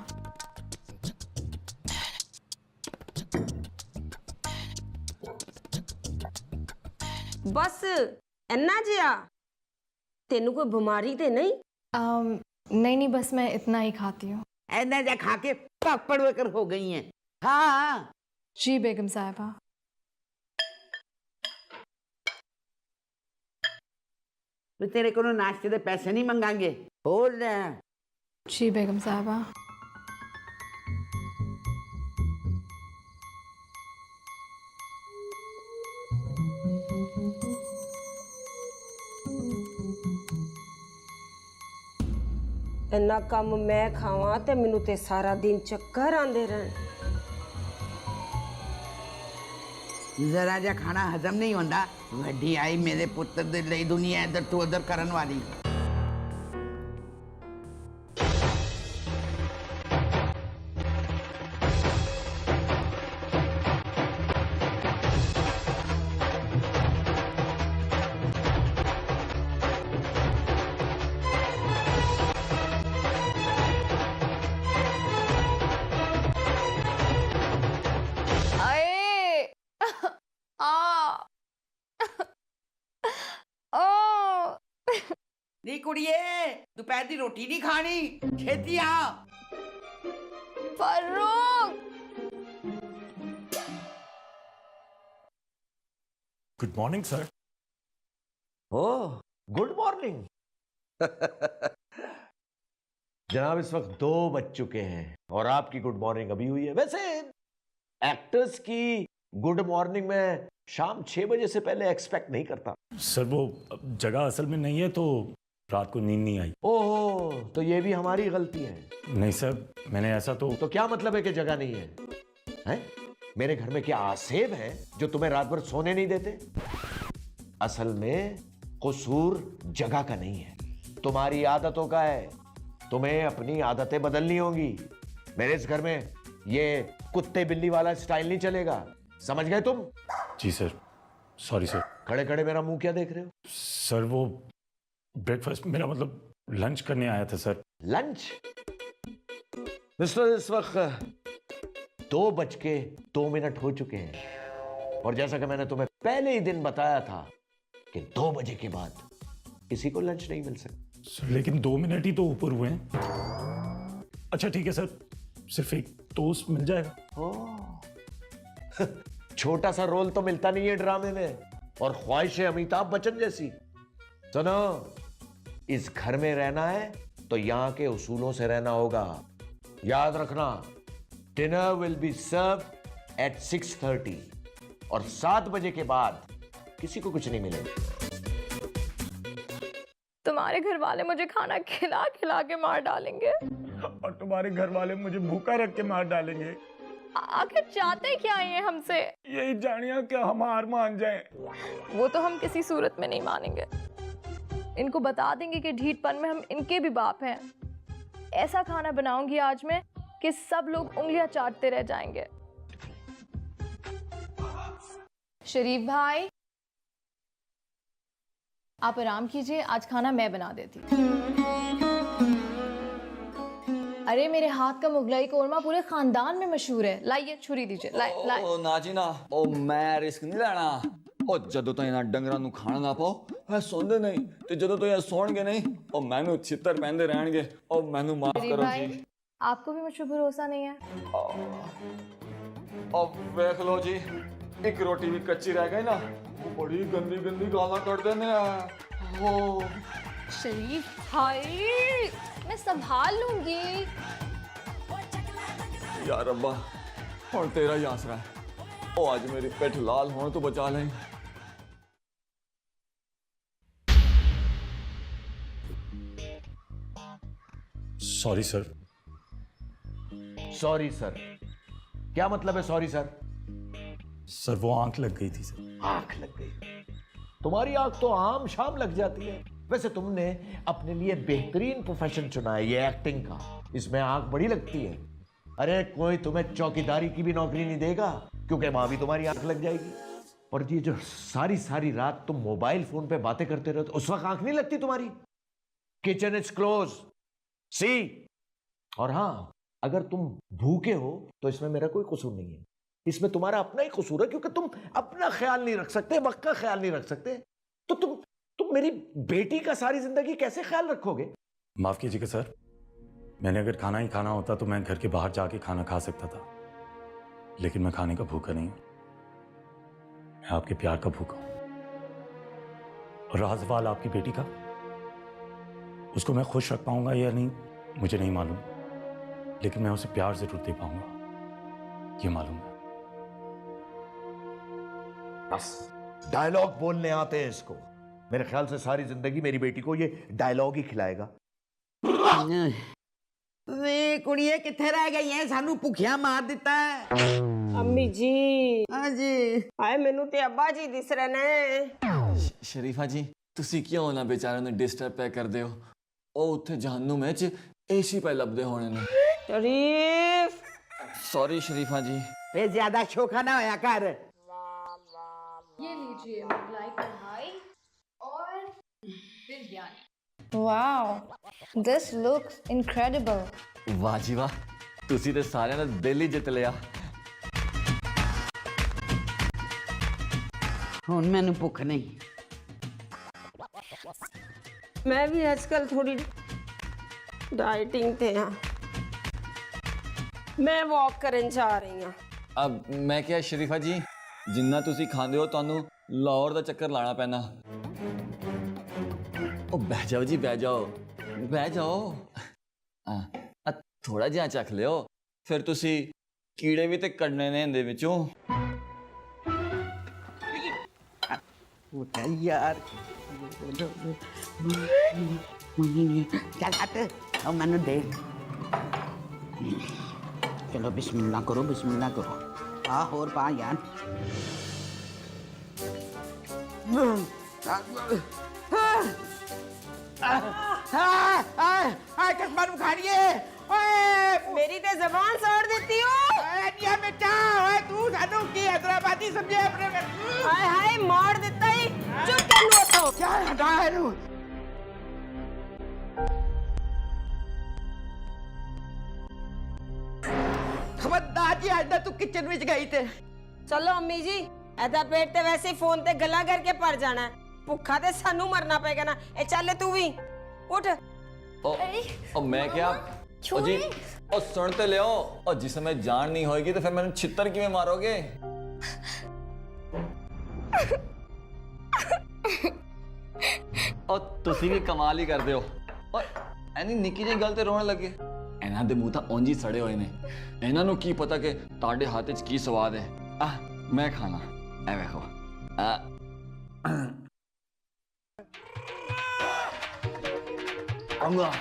बस इन्ना जिया तेनू कोई बीमारी ते नहीं? नहीं नहीं, बस मैं इतना ही खाती हूँ। ऐना जा खा के पापड़ वेकर हो गई हैं। हाँ जी बेगम साहिबा। तो तेरे को नाश्ते के पैसे नहीं मंगाएंगे बोल रहे हैं। जी बेगम साहिबा। इन्ना कम मैं खावां ते मैनू ते सारा दिन चक्कर आंदे रहन। जरा जा खाना हजम नहीं होता वड्डी आई मेरे पुत्र दे लई दुनिया इधर तो उधर करन वाली। नी कुड़िए दोपहर की रोटी नहीं खानी छेती आ। Farrukh good morning sir. Oh good morning. जनाब इस वक्त 2 बज चुके हैं और आपकी गुड मॉर्निंग अभी हुई है। वैसे एक्टर्स की गुड मॉर्निंग में शाम 6 बजे से पहले एक्सपेक्ट नहीं करता। सर वो जगह असल में नहीं है तो रात को नींद नहीं आई। ओहो तो ये भी हमारी गलती है। नहीं सर मैंने ऐसा तो क्या मतलब है कि जगह नहीं है? हैं? मेरे घर में क्या आसेब है जो तुम्हें रात भर सोने नहीं देते? असल में कसूर जगह का नहीं है, तुम्हारी आदतों का है। तुम्हें अपनी आदतें बदलनी होंगी। मेरे इस घर में ये कुत्ते बिल्ली वाला स्टाइल नहीं चलेगा, समझ गए तुम? जी सर सॉरी सर। खड़े खड़े मेरा मुंह क्या देख रहे हो? सर वो ब्रेकफास्ट मेरा मतलब लंच करने आया था सर। लंच? मिस्टर इस वक्त 2:02 हो चुके हैं और जैसा कि मैंने तुम्हें पहले ही दिन बताया था कि 2 बजे के बाद किसी को लंच नहीं मिल सकता। सर लेकिन 2 मिनट ही तो ऊपर हुए हैं। अच्छा ठीक है सर, सिर्फ एक टोस्ट मिल जाएगा। छोटा सा रोल तो मिलता नहीं है ड्रामे में और ख्वाहिश है अमिताभ बच्चन जैसी। सुनो, इस घर में रहना है तो यहां के उसूलों से रहना होगा। याद रखना, dinner will be serve at 6:30 और 7 बजे के बाद किसी को कुछ नहीं मिलेगा। तुम्हारे घर वाले मुझे खाना खिला खिला के मार डालेंगे और तुम्हारे घर वाले मुझे भूखा रख के मार डालेंगे। आखिर चाहते क्या ये हमसे? यही जानिए कि हम हार मान जाएं। वो तो हम किसी सूरत में नहीं मानेंगे। इनको बता देंगे कि ढीठपन में हम इनके भी बाप हैं। ऐसा खाना बनाऊंगी आज मैं कि सब लोग उंगलियां चाटते रह जाएंगे। शरीफ भाई आप आराम कीजिए, आज खाना मैं बना देती हूँ। अरे मेरे हाथ का मुगलाई कौरमा पूरे खानदान में मशहूर है। लाइए छुरी दीजिए। लाए ओ ना जी ना, ओ मैं रिस्क नहीं लेना। ओ जदों तो इन्हां डंगरां नूं खाना ना पाओ है सोंदे नहीं ते जदों तो ये सोणगे नहीं ओ मैनू छितर पहनदे रहणगे। ओ मैनू माफ शरीफ करो भाई, जी। आपको भी मुझ पर भरोसा नहीं है? ओ देख लो जी, एक रोटी भी कच्ची रह गई ना, वो बड़ी गंदी गंदी गालां कट देने ओ शरीफ भाई मैं संभाल लूंगी। यार अब्बा और तेरा ही आसरा है। ओ आज मेरी पेट लाल होने तो बचा लें। Sorry sir. Sorry sir? क्या मतलब है सॉरी सर? सर वो आंख लग गई थी सर। आंख लग गई? तुम्हारी आंख तो आम शाम लग जाती है। वैसे तुमने अपने लिए बेहतरीन प्रोफेशन चुना है, ये एक्टिंग का। इसमें आंख बड़ी लगती है। अरे कोई तुम्हें चौकीदारी की भी नौकरी नहीं देगा, क्योंकि वहां भी तुम्हारी आंख लग जाएगी। और ये जो सारी सारी रात तुम मोबाइल फोन पे बातें करते रहते, उस वक्त आंख नहीं लगती तुम्हारी? किचन इज क्लोज, सी। और हाँ, अगर तुम भूखे हो तो इसमें मेरा कोई कसूर नहीं है, इसमें तुम्हारा अपना ही कसूर है, क्योंकि तुम अपना ख्याल नहीं रख सकते, वक्त का ख्याल नहीं रख सकते। तो तुम मेरी बेटी का सारी जिंदगी कैसे ख्याल रखोगे? माफ कीजिएगा सर, मैंने अगर खाना ही खाना होता तो मैं घर के बाहर जाके खाना खा सकता था, लेकिन मैं खाने का भूखा नहीं हूं, मैं आपके प्यार का भूखा हूं। और रहा सवाल आपकी बेटी का, उसको मैं खुश रख पाऊंगा या नहीं मुझे नहीं मालूम, लेकिन मैं उसे प्यार जरूर दे पाऊंगा, ये मालूम है। बस डायलॉग बोलने आते हैं इसको। मेरे ख्याल से सारी जिंदगी मेरी बेटी को ये डायलॉग ही खिलाएगा। वे कुड़िए किथे रह गई है, सानू भुखिया मार दिता है। अम्मी जी, हाँ जी। हाय मैनू ते अब्बा जी दिस रहे ने। शरीफा जी ਤੁਸੀਂ ਕਿਉਂ ਨਾ ਵਿਚਾਰਿਆਂ ਨੂੰ ਡਿਸਟਰਬ ਪੈ ਕਰਦੇ ਹੋ? ਉਹ ਉੱਥੇ ਜਹੰਨਮ ਵਿੱਚ ਏਸੀ ਪੈ ਲੱਭਦੇ ਹੋਣੇ ਨੇ। शरीफ, सॉरी शरीफा जी। वे ज्यादा शोखा ना होया कर। ये लीजिए मुगलाई कढ़ाई और biryani. Wow, this looks incredible. वाह जी वाह, ਤੁਸੀਂ ਤੇ ਸਾਰਿਆਂ ਦਾ ਦਿਲ ਹੀ ਜਿੱਤ ਲਿਆ। हुण मैनू भुख नहीं। मैं भी आजकल थोड़ी डाइटिंग ते हाँ, मैं वॉक करन जा रही हूँ। अब मैं क्या शरीफा जी, जिन्ना तुसी खांदे हो ਤੁਹਾਨੂੰ ਲਾਹੌਰ ਦਾ ਚੱਕਰ ਲਾਣਾ ਪੈਣਾ। ਉਹ ਬਹਿ ਜਾਓ ਜੀ, ਬਹਿ ਜਾਓ, ਬਹਿ ਜਾਓ। ਆ ਥੋੜਾ ਜਿਹਾ ਚੱਖ ਲਿਓ, ਫਿਰ ਤੁਸੀਂ ਕੀੜੇ ਵੀ ਤੇ ਕੱਢਣੇ ਨੇ ਇਹਦੇ ਵਿੱਚੋਂ। उठा यार, चल हट, और मैनू दे। चलो बिस्मिल्लाह करो, बिस्मिल्लाह करो। आ होर पा यार। कसमा नू खाड़िए। मेरी ते जबान छोड़ देती हो। बेटा तू सानू की हैदराबादी समझे अपने में। हाय हाय मार देता ही, चुप कर लो तो। चल हटा इनू। खबरदार जी, आज तू किचन में गई थे। चलो अम्मी जी, ऐदा पेट ते वैसे ही फोन ते गला करके पर जाना है, भुखा ते सानू मरना पेगा ना। ए चल तू भी उठ। ओ मैं क्या ओ जी, ओ सुन ते लियो। और जिस समय जान नहीं होएगी तो फिर मैंने छितर किवें मारोगे? और तुसी भी कमाल ही करदे हो। और एनी निक्की जी गल ते रोने लगे। ਇਹਨਾਂ ਦੇ ਮੂੰਹ ਤਾਂ ਉਂਝ ਹੀ ਸੜੇ ਹੋਏ ਨੇ। ਇਹਨਾਂ ਨੂੰ ਕੀ ਪਤਾ ਕਿ ਤੁਹਾਡੇ ਹੱਥ 'ਚ ਕੀ ਸਵਾਦ ਹੈ। ਮੈਂ ਖਾਣਾ ਐ ਵੇਖੋ। ਆਉਂਗਾ।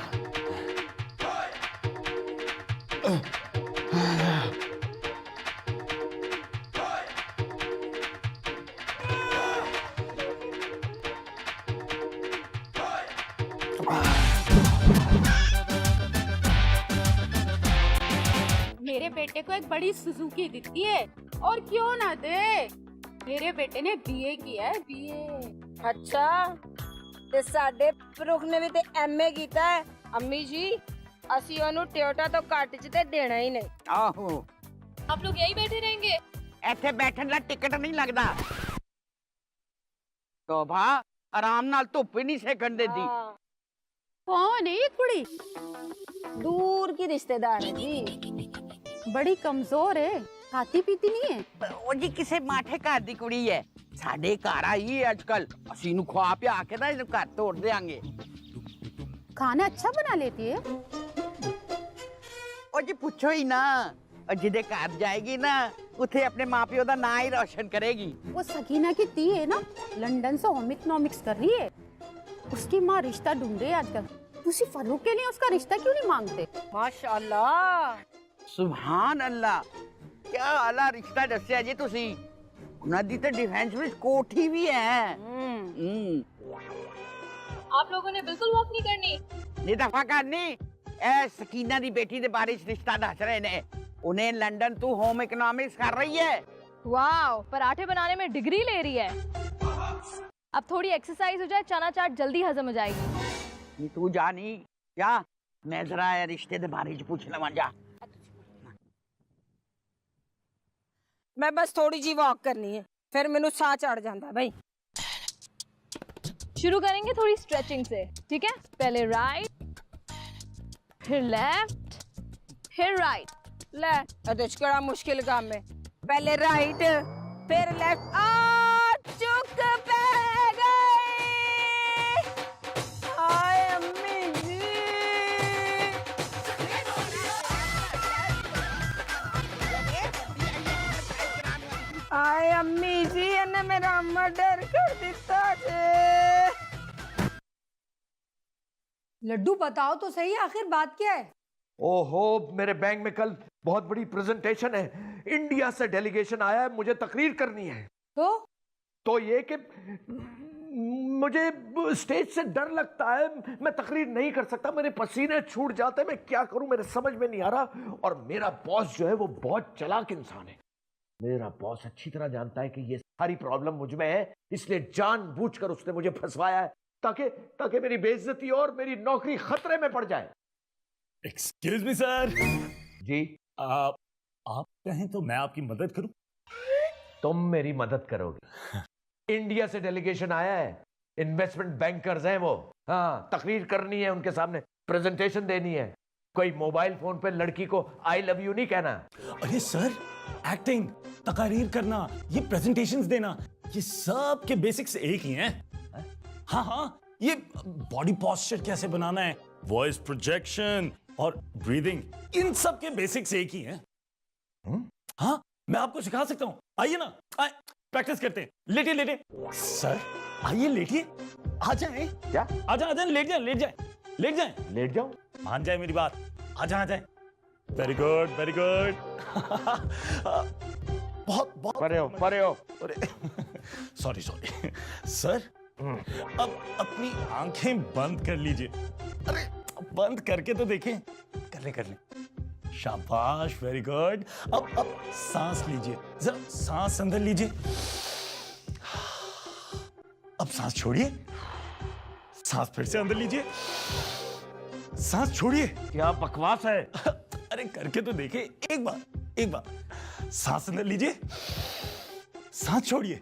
मेरे बेटे को एक बड़ी सुजुकी दिखती है, और क्यों ना दे। मेरे बेटे ने बीए किया है, बीए। अच्छा, ते साडे प्रुख ने भी ते एमए कीता है। अम्मी जी, ਅਸੀਂ ਉਹਨੂੰ ਟਿਓਟਾ ਤੋਂ ਘੱਟ ਚ ਤੇ ਦੇਣਾ ਹੀ ਨਹੀਂ। आहो, आप लोग यही बैठे रहेंगे? ਇੱਥੇ ਬੈਠਣ ਦਾ ਟਿਕਟ ਨਹੀਂ ਲੱਗਦਾ। ਤੋਬਾ, ਆਰਾਮ ਨਾਲ ਧੁੱਪ ਹੀ ਨਹੀਂ ਸੇਕਣ ਦਿੰਦੀ। कौन है ये कुड़ी? दूर की रिश्तेदार है जी। बड़ी कमजोर है, खाती पीती नहीं है। ਉਹ ਜੀ ਕਿਸੇ ਮਾਠੇ ਘਰ ਦੀ ਕੁੜੀ ਹੈ, ਸਾਡੇ ਘਰ ਆਈ ਹੈ ਅੱਜਕੱਲ। ਅਸੀਂ ਇਹਨੂੰ ਖਵਾ ਪਿਆ ਕੇ ਨਾ ਇਹਨੂੰ ਘਰ ਤੋੜ ਦੇਾਂਗੇ। खाना अच्छा बना लेती है। ਉਹ ਜੀ ਪੁੱਛੋ ਹੀ ਨਾ, और ਜਿਹਦੇ ਘਰ जाएगी ना, ਉੱਥੇ ਆਪਣੇ ਮਾਪਿਓ ਦਾ ਨਾਂ ਹੀ रोशन करेगी। वो सकीना की ती है ना, लंदन से ओमिक्नॉमिक्स कर रही है। उसकी माँ रिश्ता ढूंढ रही है आजकल। तुसी फरूक के लिए उसका रिश्ता क्यों नहीं मांगते? माशाअल्लाह। ਸੁਭਾਨ ਅੱਲਾ ਕੀ ਆਲਾ ਰਿਸ਼ਤਾ ਦੱਸਿਆ ਜੀ ਤੁਸੀਂ ਉਹਨਾਂ ਦੀ ਤਾਂ ਡਿਫੈਂਸ ਵਿੱਚ ਕੋਠੀ ਵੀ ਹੈ आप लोगों ने बिल्कुल वॉक नहीं करनी। ਇਹ ਦਫਾ ਕਰਨੀ ਇਹ ਸਕੀਨਾ ਦੀ ਬੇਟੀ ਦੇ ਬਾਰੇ ਚ ਰਿਸ਼ਤਾ ਦੱਸ ਰਹੇ ਨੇ ਉਹਨੇ ਲੰਡਨ ਤੋਂ ਹੋਮ ਇਕਨॉमिक्स कर रही है वाओ, पराठे बनाने में डिग्री ले रही है। अब थोड़ी एक्सरसाइज हो जाए, चना चाट जल्दी हजम हो जाएगी। नहीं तू जा नहीं जा मैं जरा ये रिश्ते के बारे च पूछ लवां जा मैं बस थोड़ी जी वॉक करनी है, फिर मैनू साह चढ़ जाता है भाई। शुरू करेंगे थोड़ी स्ट्रेचिंग से, ठीक है? पहले राइट, फिर लेफ्ट, फिर राइट। ले ये केड़ा मुश्किल काम है, पहले राइट फिर लेफ्ट। चुक पे गई आय अम्मी जी। आय अम्मी जी इन्हें मेरा मर्डर कर दिता जे। लड्डू बताओ तो सही, आखिर बात क्या है? ओहो, मेरे बैंक में कल बहुत बड़ी प्रेजेंटेशन है, इंडिया से डेलीगेशन आया है, मुझे तकरीर करनी है। तो ये कि मुझे स्टेज से डर लगता है, मैं तकरीर नहीं कर सकता, मेरे पसीने छूट जाते हैं, मैं क्या करूं मेरे समझ में नहीं आ रहा। और मेरा बॉस जो है वो बहुत चालाक इंसान है, मेरा बॉस अच्छी तरह जानता है कि ये सारी प्रॉब्लम मुझ में है, इसलिए जानबूझकर उसने मुझे फंसवाया है ताकि मेरी बेइज्जती और मेरी नौकरी खतरे में पड़ जाए। Excuse me sir. जी आप कहें तो मैं आपकी मदद करूं? तुम मेरी मदद करोगे? इंडिया से डेलीगेशन आया है, इन्वेस्टमेंट बैंकर्स हैं वो। हाँ, तकरीर करनी है उनके सामने, प्रेजेंटेशन देनी है। कोई मोबाइल फोन पे लड़की को आई लव यू नहीं कहना। अरे सर, एक्टिंग, तकरीर करना, ये प्रेजेंटेशंस देना, ये सब के बेसिक्स एक ही हैं। हाँ, ये बॉडी पोस्चर कैसे बनाना है, वॉइस प्रोजेक्शन और ब्रीदिंग, इन सब के बेसिक्स एक ही हैं। हाँ, मैं आपको सिखा सकता हूँ, आइए ना, प्रैक्टिस करते हैं। लेटिए सर, आइए लेटिए, आ जाए। क्या? आ जाए, लेट जाए। मान जाए मेरी बात, आ जाए। Very good. बहुत परे हो। सॉरी सर, अब अपनी आंखें बंद कर लीजिए। अरे बंद करके तो देखें, कर ले। शाबाश, वेरी गुड। अब सांस लीजिए, जरा सांस अंदर लीजिए, अब सांस छोड़िए, सांस फिर से अंदर लीजिए, सांस छोड़िए। क्या बकवास है? अरे करके तो देखिए, एक बार सांस अंदर लीजिए, सांस छोड़िए।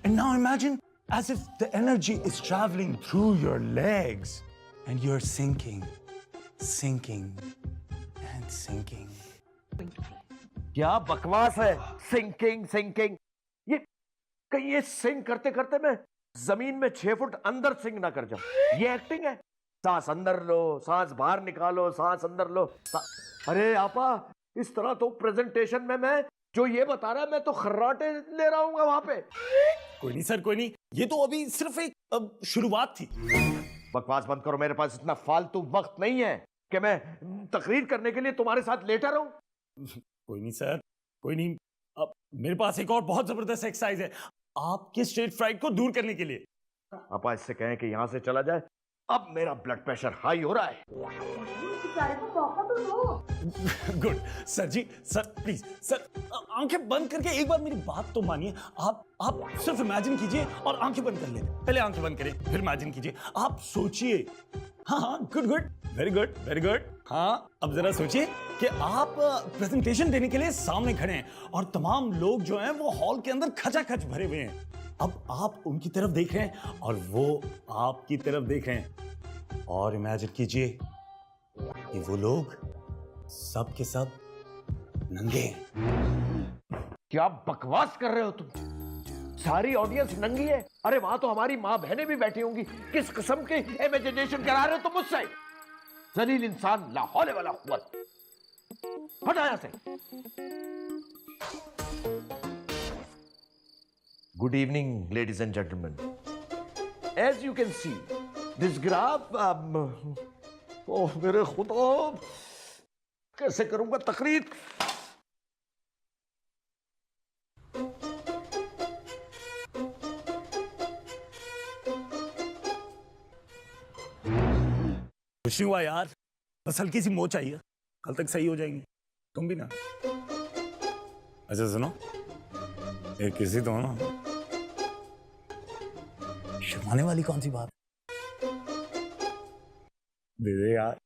And now imagine as if the energy is traveling through your legs and you're sinking and sinking. क्या बकवास है? सिंकिंग। ये कहीं ये सिंक करते करते मैं जमीन में 6 फुट अंदर सिंक ना कर जाऊं। ये एक्टिंग है? सांस अंदर लो, सांस बाहर निकालो, सांस अंदर लो। अरे आपा, इस तरह तो प्रेजेंटेशन में मैं जो ये बता रहा है, मैं तो खर्राटे ले रहा हूँ वहां पे। कोई नहीं सर, कोई नहीं, ये तो अभी सिर्फ एक शुरुआत थी। बकवास बंद करो, मेरे पास इतना फालतू वक्त नहीं है कि मैं तकरीर करने के लिए तुम्हारे साथ लेटा रहूं। कोई नहीं सर, कोई नहीं। अब मेरे पास एक और बहुत जबरदस्त एक्सरसाइज है आपके स्टेज फ्राइट को दूर करने के लिए। आपा इससे कहें कि यहां से चला जाए, अब मेरा ब्लड प्रेशर हाई हो रहा है। Good sir ji, sir please sir, आंखें बंद करके एक बार मेरी बात तो मानिए। आप सिर्फ इमेजिन कीजिए और आंखें बंद कर लें। पहले आंखें बंद करें, फिर इमेजिन कीजिए। आप सोचिए। हाँ, गुड, वेरी गुड। हाँ, अब जरा सोचिए कि आप प्रेजेंटेशन देने के लिए सामने खड़े हैं और तमाम लोग जो हैं वो हॉल के अंदर खचाखच भरे हुए हैं। अब आप उनकी तरफ देख रहे हैं और वो आपकी तरफ देख रहे हैं, और इमेजिन कीजिए कि वो लोग सब के सब नंगे हैं। क्या बकवास कर रहे हो तुम? सारी ऑडियंस नंगी है? अरे वहां तो हमारी माँ बहनें भी बैठी होंगी। किस किस्म के इमेजिनेशन करा रहे हो तुम मुझसे? जलील इंसान, ला हौले वाला कुव्वत। हटा यहां से। Good evening, ladies and gentlemen. As you can see, this graph ओह मेरे खुदा, कैसे करूंगा तकरीर। खुशी हुआ यार, बस हल्की सी मोच आई है, कल तक सही हो जाएंगी। तुम भी ना। अच्छा सुनो, एक किसी तो ना शर्माने वाली कौन सी बात? दे दे यार।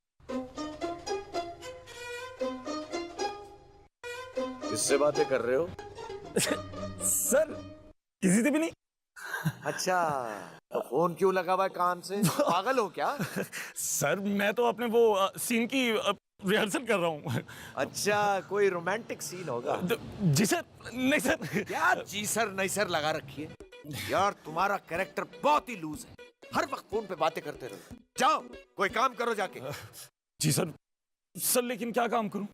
किससे बातें कर रहे हो? सर किसी से भी नहीं। अच्छा, तो फोन क्यों लगा हुआ है कान से? पागल हो क्या? सर मैं तो अपने वो सीन की रिहर्सल कर रहा हूँ। अच्छा, कोई रोमांटिक सीन होगा। जी सर। नहीं सर। क्या जी सर नहीं सर लगा रखी है यार, तुम्हारा कैरेक्टर बहुत ही लूज है, हर वक्त फोन पे बातें करते रहो। जाओ कोई काम करो जाके। जी सर। सर लेकिन क्या काम करूं?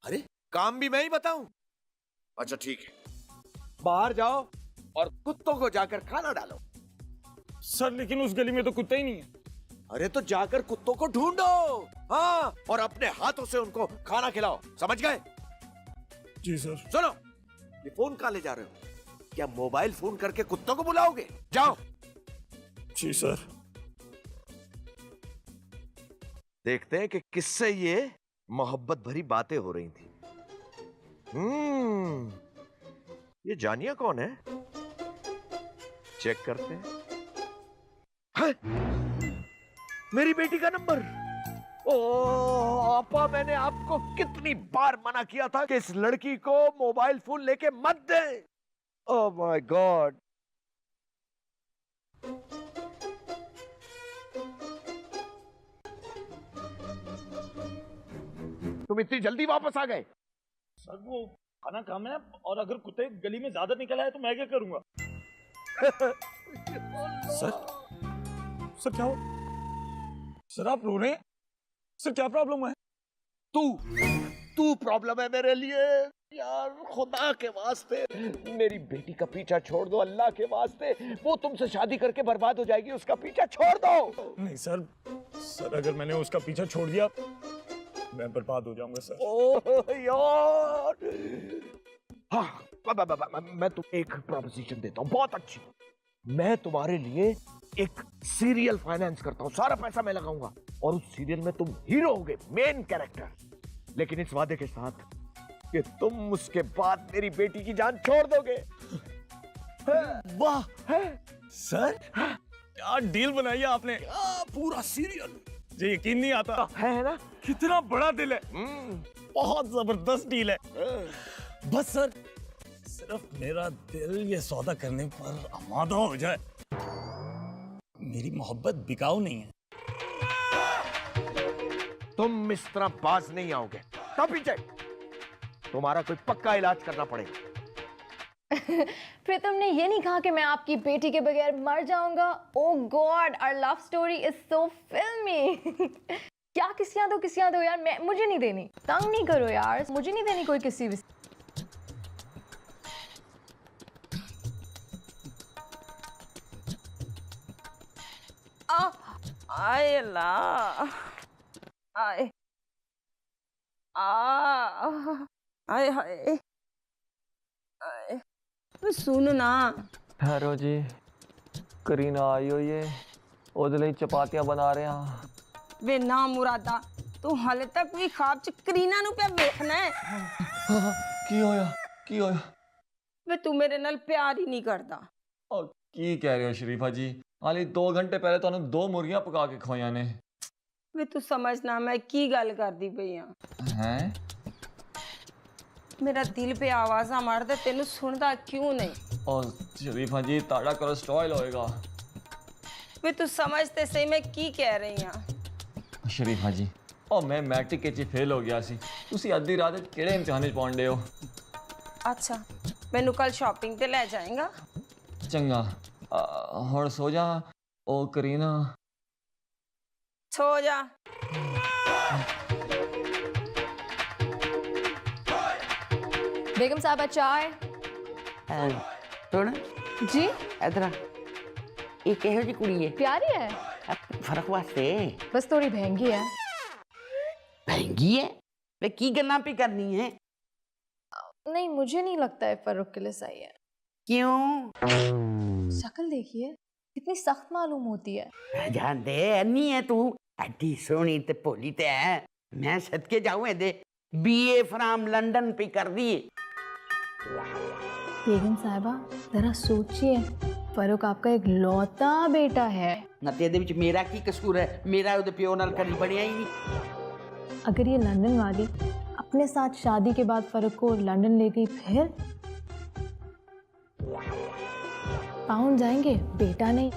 अरे काम भी मैं ही बताऊं? अच्छा ठीक है, बाहर जाओ और कुत्तों को जाकर खाना डालो। सर लेकिन उस गली में तो कुत्ता ही नहीं है। अरे तो जाकर कुत्तों को ढूंढो, हाँ, और अपने हाथों से उनको खाना खिलाओ, समझ गए? जी सर। सुनो, ये फोन कहाँ ले जा रहे हो? क्या मोबाइल फोन करके कुत्तों को बुलाओगे? जाओ। जी सर। देखते हैं कि किससे ये मोहब्बत भरी बातें हो रही थी। ये जानिया कौन है? चेक करते हैं। मेरी बेटी का नंबर। ओ आपा, मैंने आपको कितनी बार मना किया था कि इस लड़की को मोबाइल फोन लेके मत दे। Oh my God. तुम इतनी जल्दी वापस आ गए? सर वो खाना काम है, और अगर कुत्ते गली में ज्यादा निकल आए तो मैं क्या करूंगा? सर सर क्या हो? सर आप रो रहे हैं? सर क्या प्रॉब्लम है? तू प्रॉब्लम है मेरे लिए यार। खुदा के वास्ते मेरी बेटी का पीछा छोड़ दो, अल्लाह के वास्ते। वो तुमसे शादी करके बर्बाद हो जाएगी, उसका पीछा छोड़ दो। नहीं सर, सर अगर मैंने उसका पीछा छोड़ दिया मैं बर्बाद हो जाऊंगा सर। ओह यार, हाँ मैं तुम्हें एक प्रोपोजिशन देता हूँ, बहुत अच्छी। मैं तुम्हारे लिए एक सीरियल फाइनेंस करता हूँ, सारा पैसा मैं लगाऊंगा, और उस सीरियल में तुम हीरो होगे, मेन कैरेक्टर। लेकिन इस वादे के साथ कि तुम उसके बाद मेरी बेटी की जान छोड़ दोगे। वाह सर, क्या डील बनाई है आपने। पूरा सीरियल, मुझे यकीन नहीं आता है ना? कितना बड़ा दिल है। बहुत जबरदस्त डील है। बस सर सिर्फ मेरा दिल ये सौदा करने पर आमादा हो जाए। मेरी मोहब्बत बिकाऊ नहीं है। तुम इस तरह बाज नहीं आओगे, तब पीछे तुम्हारा कोई पक्का इलाज करना पड़ेगा। फिर तुमने ये नहीं कहा कि मैं आपकी बेटी के बगैर मर जाऊंगा? Oh God, our love story is so filmy. क्या किसियां दो यार, मुझे नहीं देनी। तंग नहीं करो यार, मुझे नहीं देनी कोई किसी भी। आए अल्लाह, आए आए हाय आए। सुन ना ठहरो जी, करीना आई हुई है, ਉਹਦੇ ਲਈ ਚਪਾਤੀਆਂ ਬਣਾ ਰਹੇ ਹਾਂ। ਵੇ ਨਾ ਮੁਰਾਦਾ, ਤੂੰ ਹਾਲੇ ਤੱਕ ਵੀ ਖਾਬ ਚ ਕਰੀਨਾ ਨੂੰ ਪਿਆ ਵੇਖਣਾ ਹੈ। ਕੀ ਹੋਇਆ? ਕੀ ਹੋਇਆ? ਵੇ ਤੂੰ ਮੇਰੇ ਨਾਲ ਪਿਆਰ ਹੀ ਨਹੀਂ ਕਰਦਾ। ਕੀ ਕਹਿ ਰਹੇ ਹੋ ਸ਼ਰੀਫਾ ਜੀ? ਹਾਲੇ 2 ਘੰਟੇ ਪਹਿਲੇ ਤੁਹਾਨੂੰ 2 ਮੁਰਗੀਆਂ ਪਕਾ ਕੇ ਖਵਾਈਆਂ ਨੇ। ਵੇ ਤੂੰ ਸਮਝਣਾ ਮੈਂ ਕੀ ਗੱਲ ਕਰਦੀ ਪਈ ਆ। ਹੈ ਮੇਰਾ ਦਿਲ पे आवाज़ां मारदा, तेनू सुनदा क्यों नहीं? और शरीफा जी ताड़ा कोलेस्ट्रॉल होएगा। वे तू समझते सही मैं की कह रही हां। शरीफा जी ओ मैं मैट्रिक च फेल हो गया सी, तुसी अद्धी रात किहड़े इम्तिहान च पाउंदे हो? अच्छा मैनू कल शॉपिंग ते ले जाएगा? चंगा हुण सो जा। ओ करीना सो जा। बेगम साहब चाय। सुन जी इधर ये कहो जी कुड़ी है, प्यारी है, फर्क वास्ते बस थोड़ी महंगी है। लगी है वे की गल्ला भी करनी है? नहीं, मुझे नहीं लगता है फरूक के लिए सही है। क्यों? शक्ल देखिए, कितनी सख्त मालूम होती है। जान दे अन्नी है तू, एडी सोहनी ते भोली ते है। मैं सदके जाऊं दे BA फ्रॉम लंदन पे कर दी। बेगम साहिबा जरा सोचिए, फरूक आपका एक लौता बेटा है। ना तेरे विच मेरा की कसूर है? मेरा उदे प्यो नाल कदी बनया ही नहीं। अगर ये लंदन वाली अपने साथ शादी के बाद फरूक को लंदन ले गई, फिर पाउंड जाएंगे, बेटा नहीं।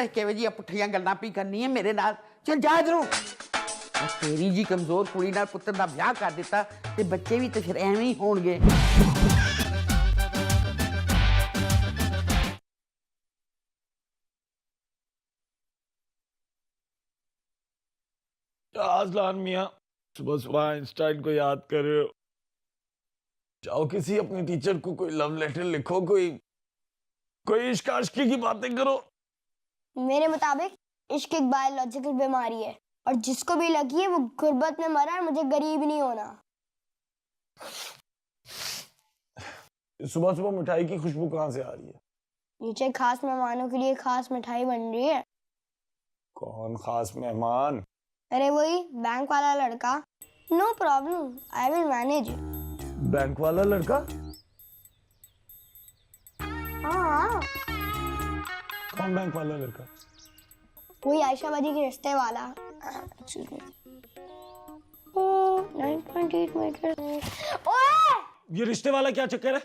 केवे जी पुठियां गल्लां पी करनी है मेरे नाल? चल जा इधरों। तेरी जी कमजोर कुड़ी नाल पुत्र दा ब्याह कर दिता ते बच्चे भी तो फिर एवें ही होणगे। आजलान मियां सुबह सुबह आइंस्टाइन को याद कर रहे हो? जाओ किसी अपनी टीचर को कोई लव लेटर लिखो, कोई इश्क आशिकी की बातें करो। मेरे मुताबिक इश्क एक बायोलॉजिकल बीमारी है और जिसको भी लगी है वो गुर्बत में मरा और मुझे गरीब नहीं होना। सुबह सुबह मिठाई की खुशबू कहाँ से आ रही है? नीचे खास मेहमानों के लिए खास मिठाई बन रही है। कौन खास मेहमान? अरे वही बैंक वाला लड़का। No problem, I will manage. Bank वाला लड़का? हाँ, कौन बैंक वाला लड़का? वही आयशा बाजी के रिश्ते वाला। 9.8 मीटर। ओए! ये रिश्ते वाला क्या चक्कर है?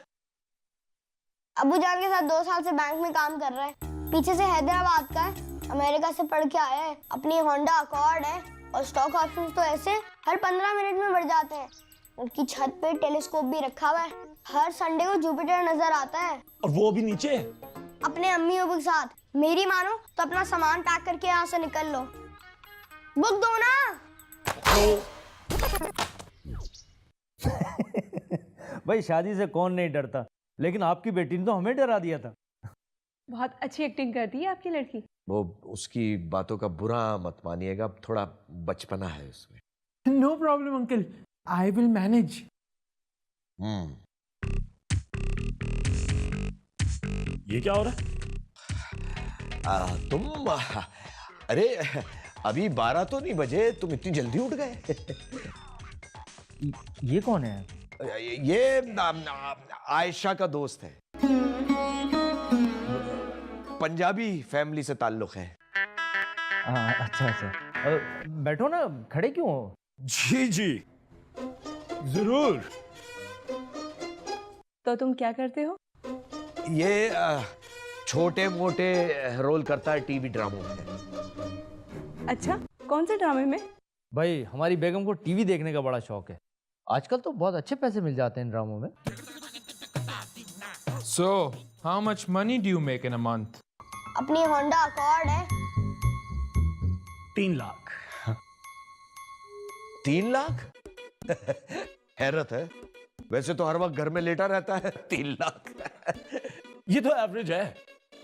अबू जान के साथ 2 साल से बैंक में काम कर रहा है। पीछे से हैदराबाद का है, अमेरिका से पढ़ के आया है। अपनी होंडा अकॉर्ड है और स्टॉक ऑप्शंस तो ऐसे हर 15 मिनट में बढ़ जाते हैं। उनकी छत पे टेलीस्कोप भी रखा हुआ है। हर संडे को जुपिटर नजर आता है। और वो भी नीचे? अपने अम्मी अबू के साथ। मेरी मानो तो अपना सामान पैक करके यहाँ से निकल लो। बुक दो ना। भाई शादी से कौन नहीं डरता, लेकिन आपकी बेटी ने तो हमें डरा दिया था। बहुत अच्छी एक्टिंग करती है आपकी लड़की। वो उसकी बातों का बुरा मत मानिएगा, थोड़ा बचपना है उसमें। No problem uncle, I will manage. ये क्या हो रहा है? तुम अरे अभी 12 तो नहीं बजे, तुम इतनी जल्दी उठ गए? ये कौन है? ये आयशा का दोस्त है, पंजाबी फैमिली से ताल्लुक है। अच्छा अच्छा, बैठो ना, खड़े क्यों हो? जी जी जरूर। तो तुम क्या करते हो? ये छोटे मोटे रोल करता है टीवी ड्रामों में। अच्छा, कौन से ड्रामे में? भाई हमारी बेगम को टीवी देखने का बड़ा शौक है। आजकल तो बहुत अच्छे पैसे मिल जाते हैं इन ड्रामों में। So, how much money do you make in a month? अपनी होंडा अकॉर्ड है। 3 लाख। 3 लाख? हैरत है, वैसे तो हर वक्त घर में लेटा रहता है। 3 लाख ये तो एवरेज है,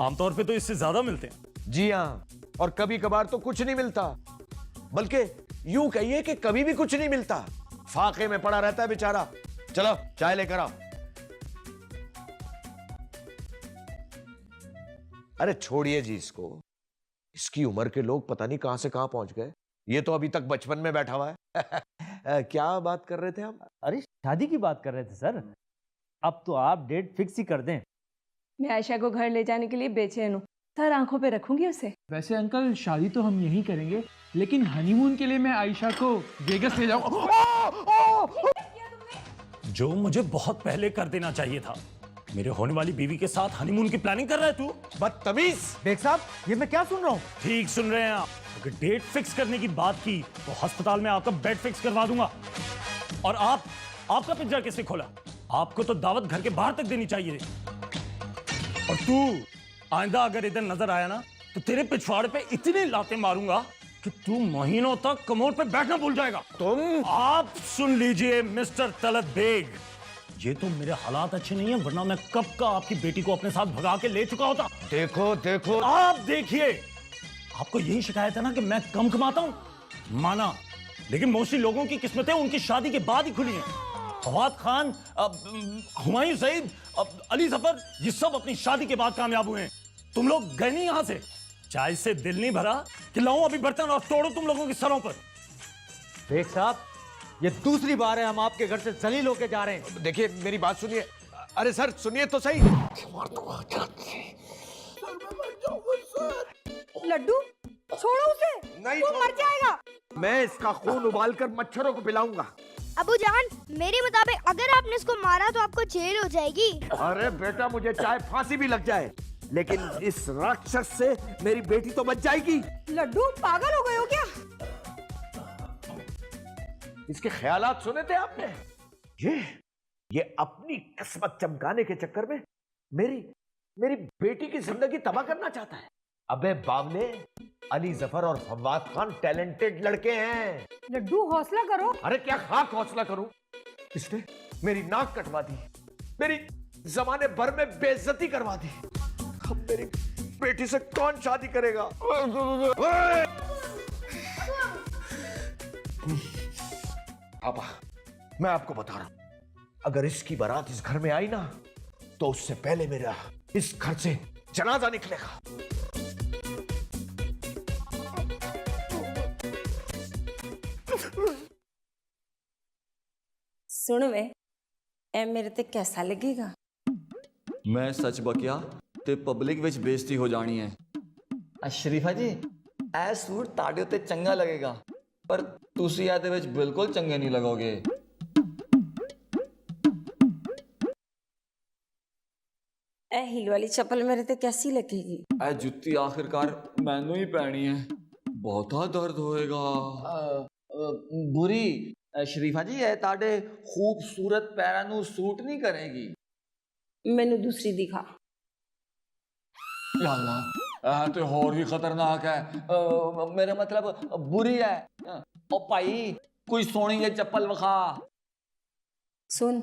आमतौर पे तो इससे ज्यादा मिलते हैं। जी हाँ, और कभी कभार तो कुछ नहीं मिलता, बल्कि यूं कहिए कि कभी भी कुछ नहीं मिलता। फाके में पड़ा रहता है बेचारा। चलो चाय लेकर आओ। अरे छोड़िए जी इसको, इसकी उम्र के लोग पता नहीं कहां से कहां पहुंच गए। ये तो अभी तक बचपन में बैठा हुआ है। क्या बात कर रहे थे हम? अरे शादी की बात कर रहे थे सर। अब तो आप डेट फिक्स ही कर दें। मैं आयशा को घर ले जाने के लिए बेचैन हूँ। सर आंखों पे रखूंगी उसे। वैसे अंकल शादी तो हम यहीं करेंगे, लेकिन हनीमून के लिए मैं आयशा को वेगस ले जाऊंगा। जो मुझे बहुत पहले कर देना चाहिए था। मेरे होने वाली बीवी के साथ हनीमून की प्लानिंग कर रहा है तू? बदतमीज! बेग साहब, ये मैं क्या सुन रहा हूँ? ठीक सुन रहे हैं आप। अगर डेट फिक्स करने की बात की तो अस्पताल में आपका बेड फिक्स करवा दूंगा। और आपका पिंजरा किसने खोला? आपको तो दावत घर के बाहर तक देनी चाहिए। और तू आइंदा अगर इधर नजर आया ना तो तेरे पिछवाड़े पे इतने लाते मारूंगा कि तू महीनों तक कमोड पे बैठना भूल जाएगा। तुम? आप सुन लीजिए मिस्टर तलत बेग, ये तो मेरे हालात अच्छे नहीं है, वरना मैं कब का आपकी बेटी को अपने साथ भगा के ले चुका होता। देखो देखो, आप देखिए, आपको यही शिकायत है ना कि मैं कम कमाता हूं। माना, लेकिन मोस्टली लोगों की किस्मतें उनकी शादी के बाद ही खुली हैं। फवाद खान, हुमायूं सईद, अली जफर, ये सब अपनी शादी के बाद कामयाब हुए हैं। तुम लोग गए नहीं यहां से। चाय से दिल नहीं भरा कि लाऊं अभी बर्तन और तोड़ो तुम लोगों के सरों पर। शेख साहब, ये दूसरी बार है हम आपके घर से जलील होके जा रहे हैं। देखिए मेरी बात सुनिए। अरे सर सुनिए तो सही। लड्डू छोड़ो उसे, नहीं वो मर जाएगा। मैं इसका खून उबालकर मच्छरों को पिलाऊंगा। अबू जान, मेरे मुताबिक अगर आपने इसको मारा तो आपको जेल हो जाएगी। अरे बेटा, मुझे चाहे फांसी भी लग जाए, लेकिन इस राक्षस से मेरी बेटी तो बच जाएगी। लड्डू पागल हो गए हो क्या? इसके ख्यालात सुने थे आपने? ये अपनी किस्मत चमकाने के चक्कर में मेरी बेटी की जिंदगी तबाह करना चाहता है। अबे बावले, अली जफर और फवाद खान टैलेंटेड लड़के हैं। लड्डू हौसला करो। अरे क्या खाक हौसला करूं? इसने मेरी नाक कटवा दी, मेरी जमाने भर में बेइज्जती करवा दी। अब मेरी बेटी से कौन शादी करेगा? पापा, मैं आपको बता रहा हूं, अगर इसकी बारात इस घर में आई ना, तो उससे पहले मेरा इस घर से जनाजा निकलेगा। सुन वे, ए मेरे ते कैसा लगेगा? मैं सच बकिया ते पब्लिक विच बेइज्जती हो जानी है। शरीफा जी, ए सूट ताड़े ते चंगा लगेगा, पर तुसी ਇਹਦੇ ਵਿੱਚ बिल्कुल चंगे नहीं लगोगे। ए हिल वाली चप्पल मेरे ते कैसी लगेगी? ए जुत्ती आखिरकार मैनू ही पैनी है, बहुता दर्द होएगा। बुरी शरीफा जी, ए ताड़े खूबसूरत पैरां नू सूट नहीं करेगी। मैनू दूसरी दिखा। या अल्लाह, तो होर भी खतरनाक है। मेरा मतलब बुरी है। ओ भाई, कोई सोनी जी चप्पल विखा। सुन,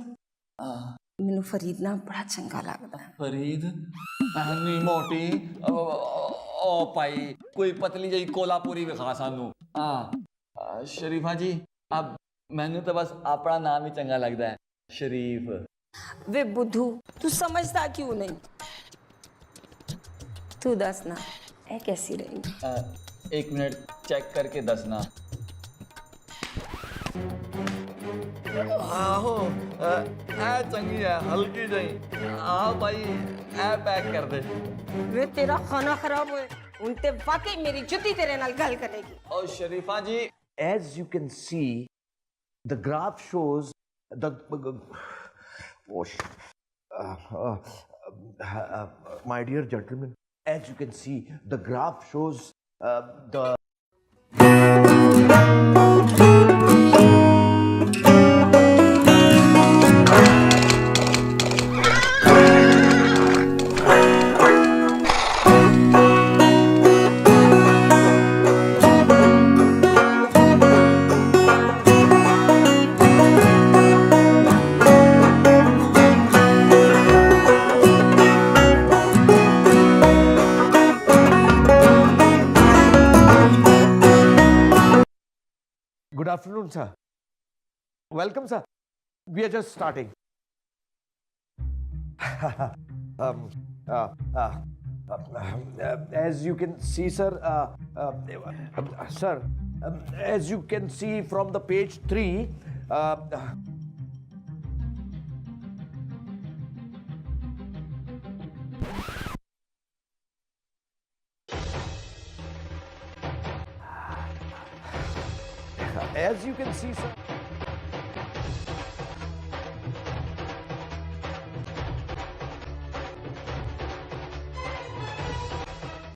मैनू फरीद ना बड़ा चंगा लगता है। फरीद नहीं मोटी। ओ भाई, कोई पतली जी कोलापुरी विखा सानू। शरीफा जी, अब मैनू तो बस अपना नाम ही चंगा लगता है, शरीफ। वे बुद्धू, तू समझता क्यों नहीं? तू दस ना, ए कैसी रहेगी? 1 मिनट चेक करके दसना। आहो, ए चंगी है, हल्की जही। भाई, ए पैक कर दे। वे तेरा खाना खराब होए, उनते वाकई मेरी जुत्ती तेरे नाल गल करेगी। और शरीफा जी, as you can see, the graph shows the my dear gentlemen, as you can see, the graph shows the Good afternoon, sir. Welcome, sir. We are just starting. As you can see, sir, as you can see from the page 3, as you can see, sir.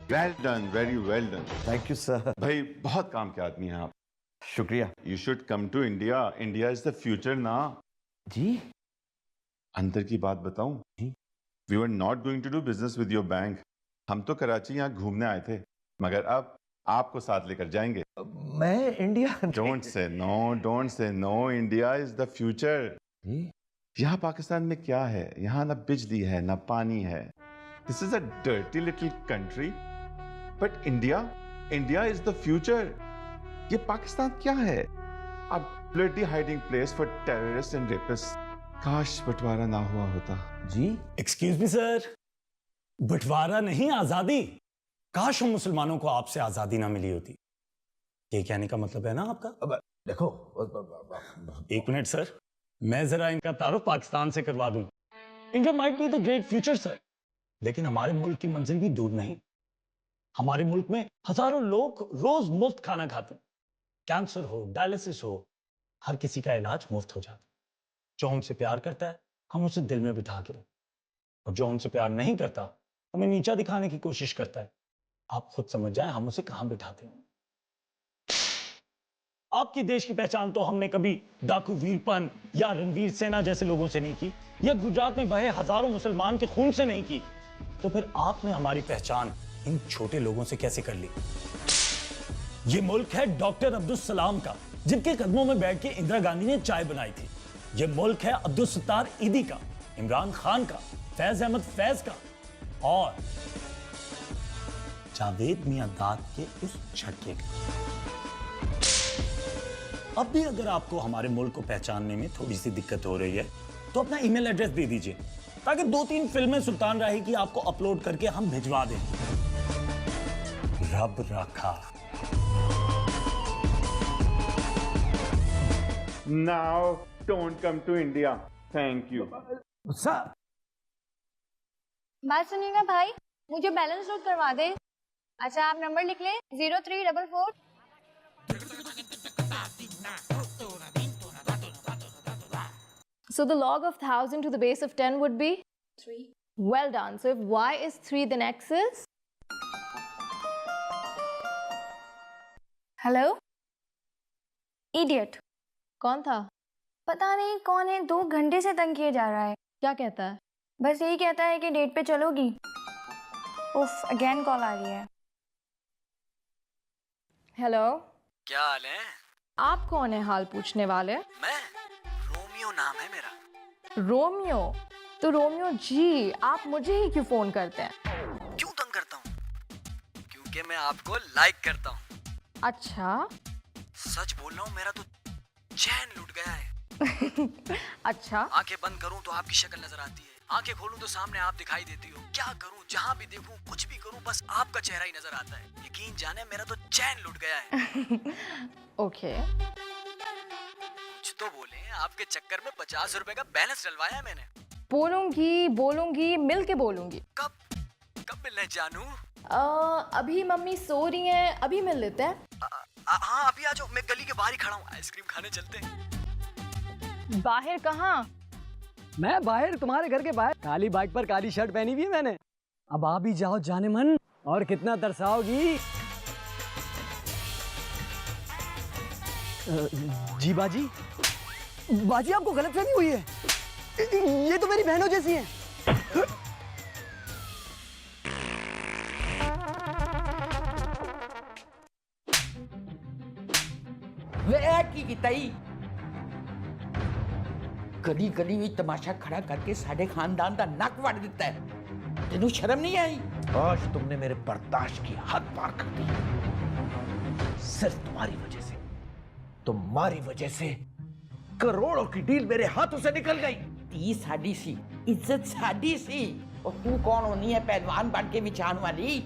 Well done, very well done. Thank you, sir. भाई बहुत काम के आदमी हैं आप। शुक्रिया। You should come to India. India is the future ना। जी। अंदर की बात बताऊं? जी। We were not going to do business with your bank. हम तो कराची यहाँ घूमने आए थे, मगर अब आपको साथ लेकर जाएंगे। मैं India? Don't say no, don't say no. India is the future. यहाँ पाकिस्तान में क्या है? यहाँ ना बिजली है, ना पानी है। This is a dirty little country. But India is the future. ये पाकिस्तान क्या है? A bloody hiding place for terrorists and rapists. काश बंटवारा ना हुआ होता। जी एक्सक्यूज मी सर, बंटवारा नहीं आजादी। काश हम मुसलमानों को आपसे आजादी ना मिली होती, ये कहने का मतलब है ना आपका? देखो, एक मिनट सर, मैं जरा इनका तारुफ पाकिस्तान से करवा दूं। इनका might be the great future sir, लेकिन हमारे मुल्क की मंजिल भी दूर नहीं। हमारे मुल्क में हजारों लोग रोज मुफ्त खाना खाते हैं। कैंसर हो, डायलिसिस हो, हर किसी का इलाज मुफ्त हो जाता है। जो हमसे प्यार करता है हम उसे दिल में बिठा के रखते, और जो हमसे प्यार नहीं करता हमें नीचा दिखाने की कोशिश करता है। आप खुद समझ जाएं हम उसे कहां बिठाते हैं। आपकी देश की पहचान तो हमने कभी डाकू वीरपन या रणवीर सेना जैसे लोगों से नहीं की, या गुजरात में बहे हजारों मुसलमान के खून से नहीं की, तो फिर आपने हमारी पहचान इन छोटे लोगों से कैसे कर ली? ये मुल्क है डॉक्टर अब्दुल सलाम का, जिनके कदमों में बैठ के इंदिरा गांधी ने चाय बनाई थी। ये मुल्क है अब्दुल सत्तार ईदी का, इमरान खान का, फैज अहमद फैज का, और जावेद मियां दाद के उस झटके का। अब भी अगर आपको हमारे मुल्क को पहचानने में थोड़ी सी दिक्कत हो रही है तो अपना ईमेल एड्रेस दे दीजिए, ताकि 2-3 फिल्में सुल्तान राही की आपको अपलोड करके हम भिजवा दें। रब रखा। Now don't come to India. Thank you. Sir बात सुनिएगा भाई, मुझे बैलेंस नोट करवा दे। अच्छा आप नंबर लिख लें 0344। So the log of 1000 to the base of 10 would be 3. Well done. So if y is 3, then x is? Hello idiot. कौन था? पता नहीं कौन है, 2 घंटे से तंग किए जा रहा है। क्या कहता है? बस यही कहता है कि डेट पे चलोगी। उफ, अगेन कॉल आ रही है। हेलो, क्या हाल है? आप कौन है हाल पूछने वाले? मैं रोमियो नाम है मेरा। रोमियो? तो रोमियो जी, आप मुझे ही क्यों फोन करते हैं? क्यों तंग करता हूँ? क्योंकि मैं आपको लाइक करता हूँ। अच्छा। सच बोल रहा हूँ, मेरा तो चैन लूट गया है। अच्छा। आंखें बंद करूँ तो आपकी शक्ल नजर आती है, आंखें खोलूं तो सामने आप दिखाई देती हो। क्या करूं, जहां भी देखूं, कुछ भी करूं, बस आपका चेहरा ही नजर आता है। यकीन जाने मेरा तो चैन लूट गया है। ओके। कुछ तो बोले, आपके चक्कर में 50 रुपए का बैलेंस डलवाया है मैंने। बोलूंगी, मिल के बोलूंगी। कब मिलने जानू? अभी मम्मी सो रही हैं, अभी मिल लेते हैं। हाँ अभी आ जाओ, मैं गली के बाहर ही खड़ा हूँ, आइसक्रीम खाने चलते हैं। बाहर कहाँ? मैं बाहर, तुम्हारे घर के बाहर। काली बाइक पर काली शर्ट पहनी हुई है मैंने। अब आ भी जाओ जाने मन, और कितना तरसाओगी। जी बाजी, बाजी आपको गलतफहमी हुई है, ये तो मेरी बहनों जैसी हैं। वे की तई गली गली में तमाशा खड़ा करके साढ़े खानदान का नक वड़ दिता है। तेनू शर्म नहीं आई? आज तुमने मेरे बर्दाश्त की हद पार कर दी। सिर्फ तुम्हारी वजह से करोड़ों की डील मेरे हाथों से निकल गई। ती साडी सी, इज्जत साडी सी, और तू कौन होनी है पहलवान बन के बिछान वाली?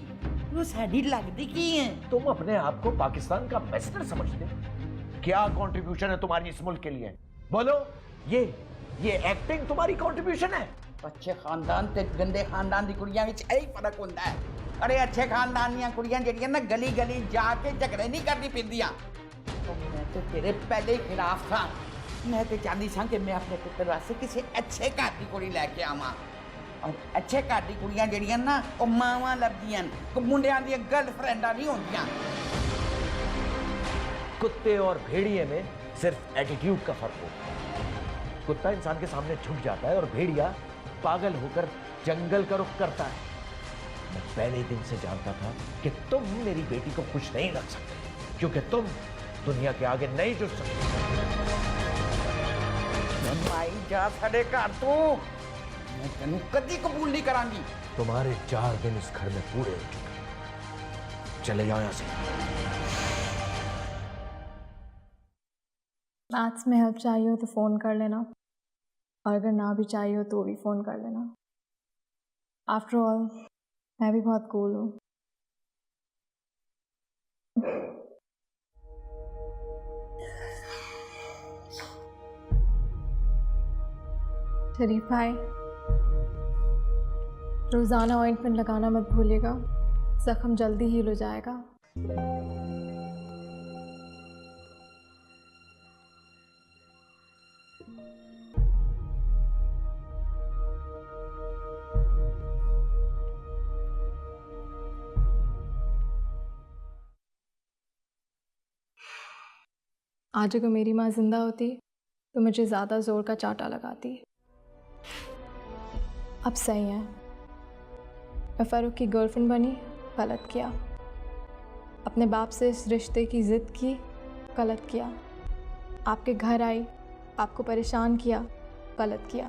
तू साडी लगती की है? तुम अपने आप को पाकिस्तान का एम्बेसडर समझते हो? क्या कंट्रीब्यूशन है तुम्हारी इस मुल्क के लिए? बोलो। ये एक्टिंग तुम्हारी कंट्रीब्यूशन है? अच्छे खानदान ते गंदे खानदान दी कुड़ियां विच यही फर्क होता है। अरे अच्छे खानदान दी कुड़ियां जेड़ियां ना गली गली जाके झगड़े नहीं करनी पिंदियां। तो मैं तो तेरे पहले ही खिलाफ था। मैं तो चाहती सा कि मैं अपने पुत्र वास्ते किसी अच्छे घर की कुड़ी लेके आवां, और अच्छे घर की कुड़ियां जेड़ियां ना ओ मावां लभदियां, मुंडियां दी गर्लफ्रेंडां नहीं होंदियां। कुत्ते और भेड़िए में सिर्फ एटीट्यूड का फर्क होता है। कुत्ता इंसान के सामने झुक जाता है और भेड़िया पागल होकर जंगल का रुख करता है। मैं पहले दिन से जानता था कि तुम मेरी बेटी को खुश नहीं रख सकते, क्योंकि तुम दुनिया के आगे नहीं जुड़ सकते। माई जा साडे घर तू, मैं तेनू कदी कबूल नहीं करांगी। तुम्हारे 4 दिन इस घर में पूरे हो चुके। चले जाओ यहां से। मैथ्स में हेल्प चाहिए हो तो फ़ोन कर लेना, और अगर ना भी चाहिए हो तो भी फ़ोन कर लेना। आफ्टर ऑल मैं भी बहुत कूल हूँ। शरीफ भाई, रोज़ाना ऑइंटमेंट लगाना मत भूलिएगा, जख्म जल्दी हील हो जाएगा। आज अगर मेरी माँ जिंदा होती तो मुझे ज़्यादा ज़ोर का चाटा लगाती। अब सही है, मैं फ़ारूक की गर्लफ्रेंड बनी, गलत किया। अपने बाप से इस रिश्ते की ज़िद की, गलत किया। आपके घर आई, आपको परेशान किया, गलत किया।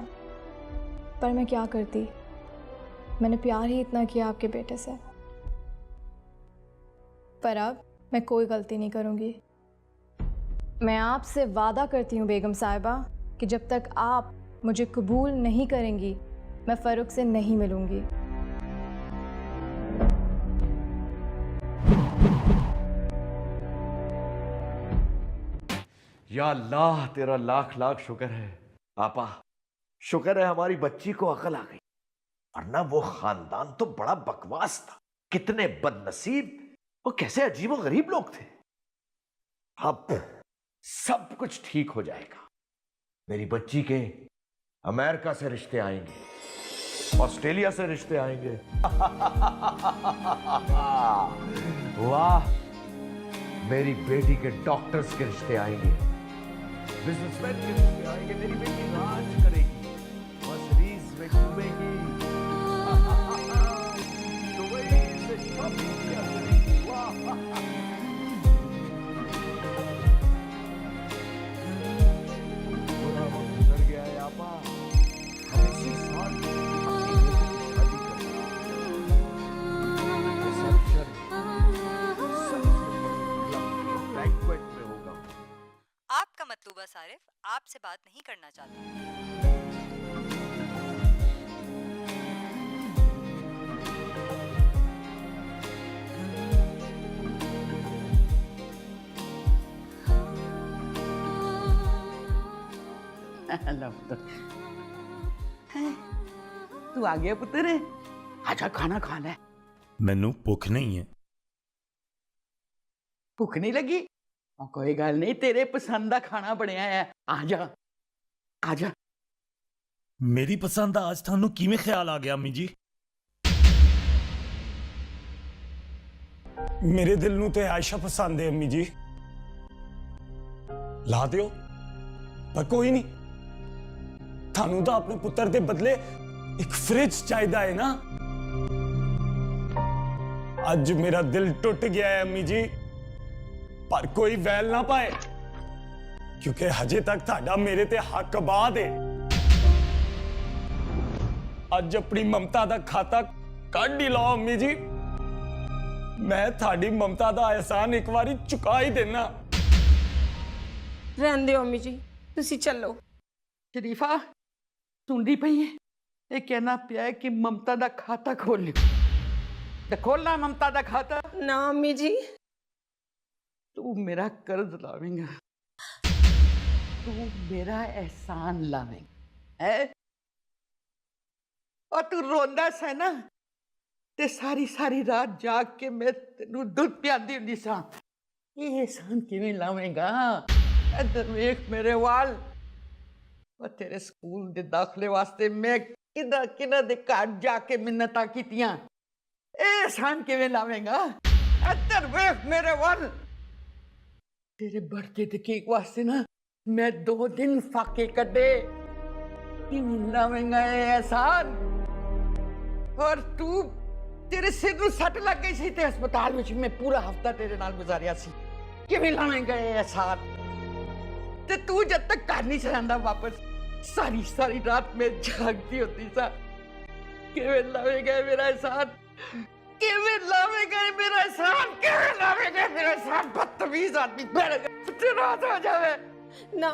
पर मैं क्या करती, मैंने प्यार ही इतना किया आपके बेटे से। पर अब मैं कोई गलती नहीं करूँगी। मैं आपसे वादा करती हूँ बेगम साहिबा कि जब तक आप मुझे कबूल नहीं करेंगी मैं फ़ारूक से नहीं मिलूँगी। या अल्लाह, तेरा लाख लाख शुक्र है आपा, शुक्र है हमारी बच्ची को अकल आ गई, वरना वो खानदान तो बड़ा बकवास था। कितने बदनसीब और कैसे अजीबो गरीब लोग थे। अब सब कुछ ठीक हो जाएगा। मेरी बच्ची के अमेरिका से रिश्ते आएंगे, ऑस्ट्रेलिया से रिश्ते आएंगे। वाह, मेरी बेटी के डॉक्टर्स के रिश्ते आएंगे, बिजनेसमैन के रिश्ते आएंगे। मेरी बेटी राज करेगी, मर्सिडीज में घूमेगी, दुबई से शॉपिंग किया करेगी। वाह, आपका मतलूबा सारिफ आपसे बात नहीं करना चाहता। तू आ गया पुत्र, आजा खाना खाना है। मैनू भुख नहीं है। भुख नहीं लगी? कोई गल नहीं, तेरे पसंद का खाना बनया है, आजा आजा। मेरी पसंद आज थानू किवें ख्याल आ गया अम्मी जी? मेरे दिल नू ते आयशा पसंद है अम्मी जी, ला दियो। पर कोई नहीं, थानू तो अपने पुत्र दे बदले एक फ्रिज चाहिदा है ना। आज मेरा दिल टूट गया है अम्मी जी, पर कोई वैल ना पाए, क्योंकि हजे तक थाड़ा मेरे ते हक आबाद है। आज अपनी ममता दा खाता कढ़ ही लाओ अम्मी जी, मैं थाड़ी ममता दा एहसान एक बारी चुका ही देना। रहन दियो अम्मी जी, तुसी चलो। शरीफा सुनदी पई है, ये कहना पिया है कि ममता दा खाता खोल लियो। ते खोलना ममता दा खाता? ना अम्मी जी, तू मेरा कर्ज लावेंगा, तू मेरा एहसान लावेंगा है। और तू रोंदा सा ना, ते सारी सारी रात जाग के मैं तेनू दूध पियादी हुंदी सा। ये एहसान किवें लावेंगा? इधर वेख मेरे वाल, और तेरे स्कूल दे दाखले वास्ते मैं किदा किदा दे घर जाके मिन्नतां कीतियां। एहसान किवें लावेंगा? इधर वेख मेरे वाल, तेरे बर्थडे के केक वास्ते ना मैं 2 दिन फाके कटे, किवें लावेंगा एहसान? और तू, तेरे सिर नूं सट लग गई सी ते अस्पताल विच मैं पूरा हफ्ता तेरे नाल गुजारिया सी, किवें लावेंगा एहसान? ते तू जब तक घर नहीं चलांदा वापस, सारी सारी रात में जागती होती सा। किवें लावेगा मेरा एहसान? किवें लावेगा मेरा एहसान? किवें लावेगा मेरा एहसान? बदतमीज आदमी, तेरा हो जावे। ना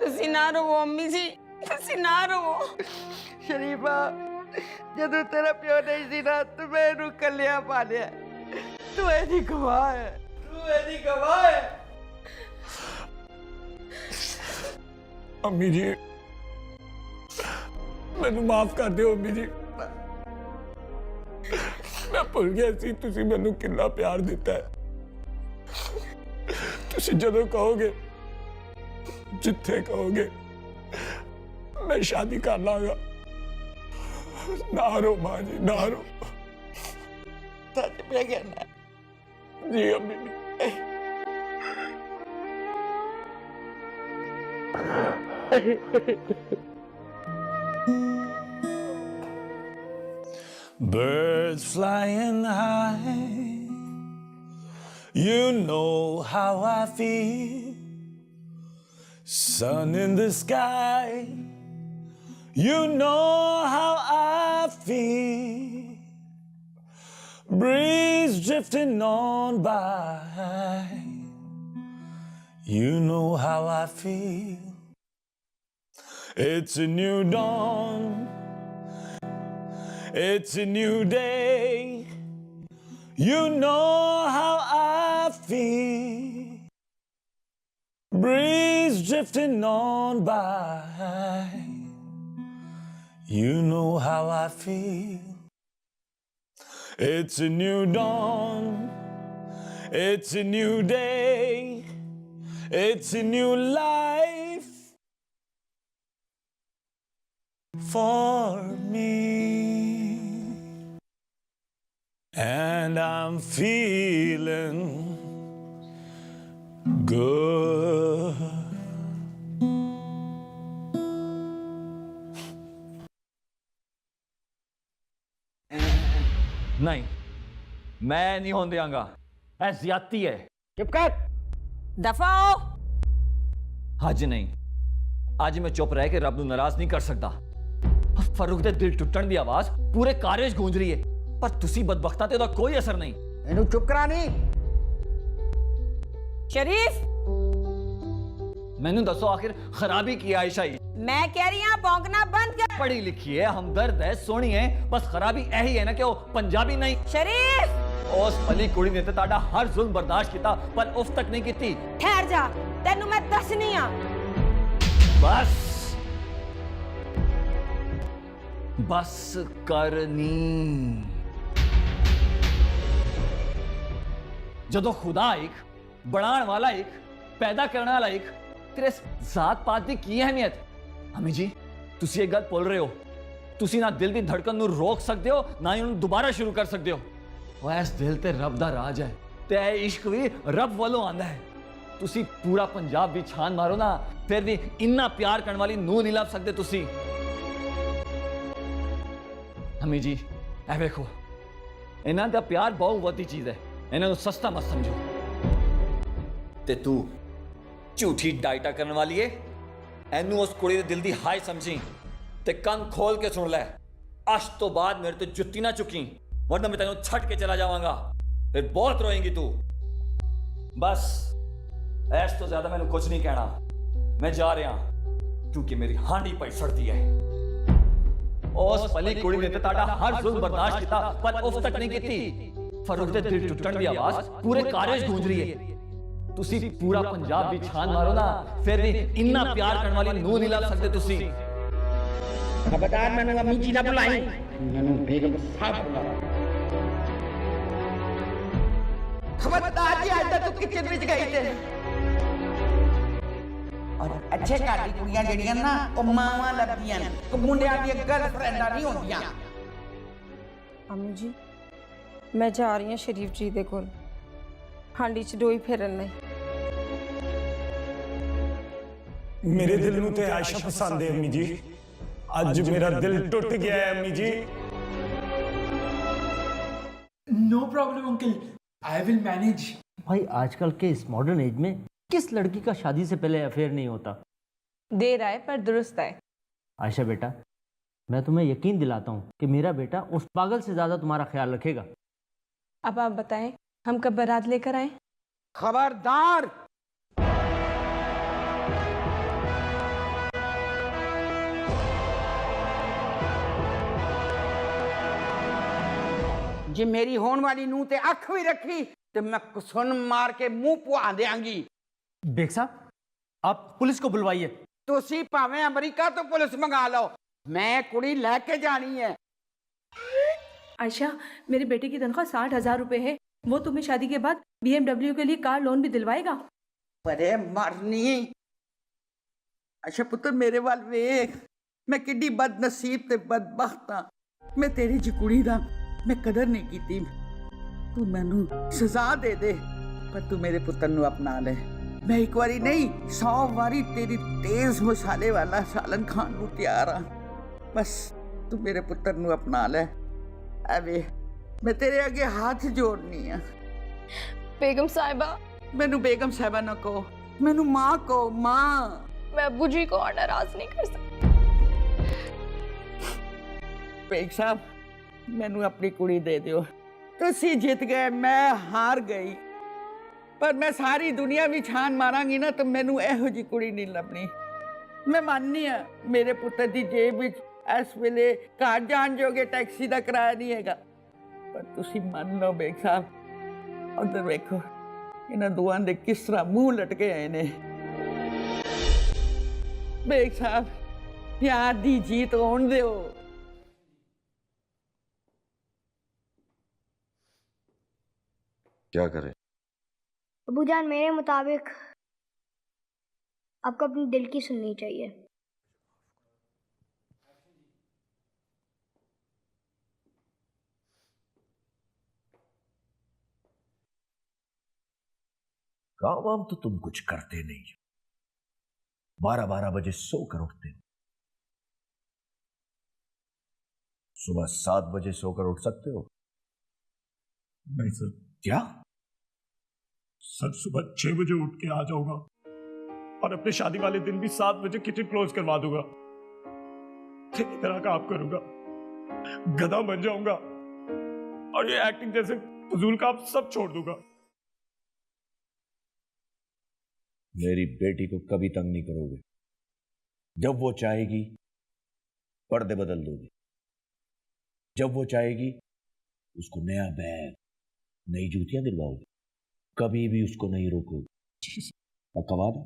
ਤੁਸੀਂ ਨਾ ਰੋ ਅੰਮੀ ਜੀ, ਤੁਸੀਂ ਨਾ ਰੋ। शरीफा जदों तेरा प्यो नहीं सी ना तो मैनू कलिया पालिया, तू एदी गवाह है, तू एदी गवाह है। अम्मी जी मैनू माफ कर दिओ अम्मी जी, मैं भुल गया सी तुसी मैनू कितना प्यार दिता है। तुसी जदों कहोगे जिथे कहोगे मैं शादी कर लांगा। ना रो मां जी, ना रो। सच पे कहना जी अम्मी जी। Birds flying high, you know how I feel. Sun in the sky, you know how I feel. Breeze drifting on by, you know how I feel. It's a new dawn, it's a new day, you know how I feel. Breeze drifting on by, you know how I feel. It's a new dawn, it's a new day, it's a new life for me. And I'm feeling good. नहीं, मैं नहीं होने देंगा। ऐ ज्यादती है। चुप कर। दफा हो। आज नहीं, आज मैं चुप रह के रब नू नाराज नहीं कर सकता। फरूक दे दिल टुटण दी आवाज पूरे कारेज गूंज रही है, पर तुसी बदबख्तां ते दा कोई असर नहीं। इनू चुप करा नहीं। शरीफ मैनू दसो आखिर खराबी की है आयशा ही? मैं कह रही हूं भौंकना बंद कर। पढ़ी लिखी है, हमदर्द है, सोहनी है, बस खराबी यही है ना कि वो पंजाबी नहीं। शरीफ उस भली कुड़ी ने ते ताड़ा हर जुल्म बर्दाश्त किया, पर उफ तक नहीं की। ठहर जा, तेनू मैं दसनी आ। बस बस करनी। जदों खुदा एक बनाने वाला एक पैदा करने वाला एक तेरे जात पात की अहमियत। अम्मी जी तुसी एक गल बोल रहे हो, तुसी ना दिल की धड़कन नू रोक सकते हो ना ही उन्हें दोबारा शुरू कर सकते हो। वो इस दिल ते रब दा राज है, ते इश्क भी रब वालों आंदा है। तुसी पूरा पंजाब भी छान मारो ना, फिर भी इन्ना प्यार करने वाली नू नहीं लभ सकते तुसी। अम्मी जी ऐ देखो, इन्हां दा प्यार बहुत वड्डी चीज है, इन्हां नू सस्ता मत समझो। ते तू झूठी डाइटा करने वाली है, एनू उस कुड़ी दे दिल दी हाय समझी ते कन खोल के सुन ले। अज तो बाद मेरे तो जुत्ती ना चुकी, वरना मैं तेनू छट के चला जावांगा, फिर बहुत रोएंगी तू। बस ऐस तो ज्यादा मैंने कुछ नहीं कहना, मैं जा रहा क्योंकि मेरी हांडी पई सड़ती है। उस भली कुड़ी ने ताड़ा हर जुल्म बर्दाश्त किया, पर उफ तक नहीं की। फरूक दे दिल टुटण दी आवाज पूरे कारेज गूंज रही है। तुसी पूरा पंजाब भी छान मारो ना, फिर भी इन्ना प्यार करने वाली नू नहीं लभ सकते तुसी। खबरदार मैंने अम्मी जी ना बुलाई, मैंने बेगम साहब बुला। खबरदार जी आज तक तू किचन विच गई थे। और अच्छे घर दी कुड़ियां जड़ियां ना ओ मावां लभदियां ने, ओ मुंडियां दी गर्लफ्रेंडां नहीं होंदियां। अम्मी जी मैं जा रही हूं शरीफ जी दे कोल, हांडी च डोई फेरन नहीं। मेरे दिल नू ते आयशा पसंद है अम्मी जी, आज मेरा दिल टूट गया है अम्मी जी। No problem uncle, I will manage. भाई आजकल के इस मॉडर्न एज में किस लड़की का शादी से पहले अफेयर नहीं होता? देर आए पर दुरुस्त है। आयशा बेटा, मैं तुम्हें यकीन दिलाता हूँ कि मेरा बेटा उस पागल से ज्यादा तुम्हारा ख्याल रखेगा। अब आप बताएं हम कब बारात लेकर आए? खबरदार, जे मेरी होने वाली नूह ते अख भी रखी तो मैं सुन मार के मुंह पुआ देंगी। बेग साहब, आप पुलिस को बुलवाइए। तुसी भावें अमेरिका तो पुलिस मंगा लो, मैं कुड़ी लेके जानी है। आयशा, मेरे बेटे की तनख्वाह 60,000 रुपए है। वो तुम्हें शादी के बाद BMW के लिए कार लोन भी दिलवाएगा। अरे मरनी। अच्छा पुत्र, मेरे वाल वेख, मैं किड्डी बदनसीब ते बदबख्त हां। मैं तेरी जी कुड़ी दा मैं कदर नहीं की। तू मैनू सजा दे दे, पर तू मेरे पुत्र नू अपना ले। मैं एक बारी नहीं 100 बारी तेरी तेज मसाले वाला सालन खान नू तैयार हाँ। बस तू मेरे पुत्र नू अपना ले। अबे मैं तेरे आगे हाथ जोड़नी है। बेगम साहिबा। मैनू बेगम साहिबा ना कहो, मैनू माँ कहो, माँ। मैं अब्बू जी को और नाराज नहीं कर सकती। बेग साहब, मैनू अपनी कुड़ी दे दियो। तुसी जीत गए, मैं हार गई। पर मैं सारी दुनिया भी छान मारांगी ना तो मैनू एहो जी कुड़ी नहीं लभनी। मैं माननी हाँ मेरे पुत्र दी जेब विच इस वेले घर जान जोगे टैक्सी का किराया नहीं हैगा, पर तुसी मान लो बेग साहब, उधर देखो इन्हां दोआं दे किस तरह मुंह लटके आए ने। बेग साहब, प्यार दी जीत होण दिओ। क्या करें? अबूजान, मेरे मुताबिक आपको अपनी दिल की सुननी चाहिए। काम वाम तो तुम कुछ करते नहीं, 12-12 बजे सो कर उठते हो। सुबह 7 बजे सोकर उठ सकते हो? नहीं सर। क्या? सर सुबह 6 बजे उठ के आ जाऊंगा और अपने शादी वाले दिन भी 7 बजे किचन क्लोज करवा दूंगा। तेरी तरह काम करूंगा, गधा बन जाऊंगा और ये एक्टिंग जैसे फजूल काम सब छोड़ दूंगा। मेरी बेटी को कभी तंग नहीं करोगे। जब वो चाहेगी पर्दे बदल दोगे, जब वो चाहेगी उसको नया बैग, नई जूतियां दिलवाओगे, कभी भी उसको नहीं रोकोगे। पक्का वादा?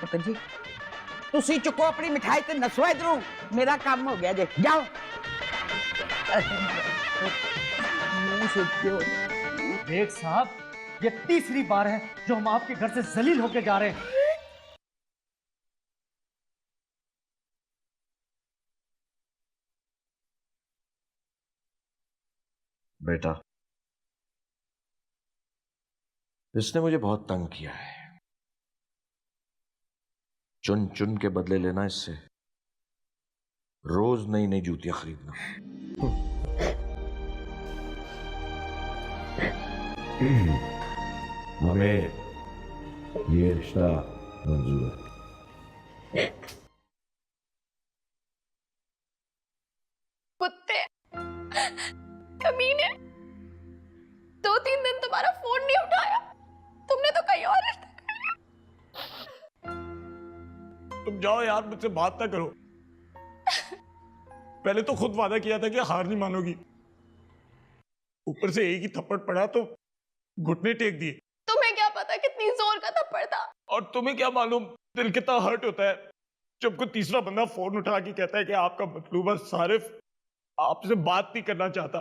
पुत्र जी, तुसी चुको अपनी मिठाई ते नसो इधरों, मेरा काम हो गया जे। जाओ। बेग साहब, ये तीसरी बार है जो हम आपके घर से जलील होके जा रहे हैं। बेटा, इसने मुझे बहुत तंग किया है। चुन चुन के बदले लेना इससे, रोज नई नई जूतियां खरीदना। हमें ये रिश्ता मंजूर है। कुत्ते, कमीने, 2-3 दिन तुम्हारा फोन नहीं उठाया, तुमने तो कहीं और रिश्ता कर लिया। तुम जाओ यार, मुझसे बात ना करो। पहले तो खुद वादा किया था कि हार नहीं मानोगी, ऊपर से एक ही थप्पड़ पड़ा तो घुटने टेक दिए। तुम्हें क्या पता कितनी जोर का थप्पड़ था? और तुम्हें क्या मालूम दिल कितना हर्ट होता है जब कोई तीसरा बंदा फोन उठा के कहता है कि आपका मतलूबा सारिफ आपसे बात नहीं करना चाहता।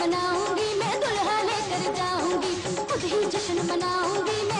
मनाऊंगी मैं, दुल्हा लेकर जाऊंगी, खुद ही जश्न मनाऊंगी मैं।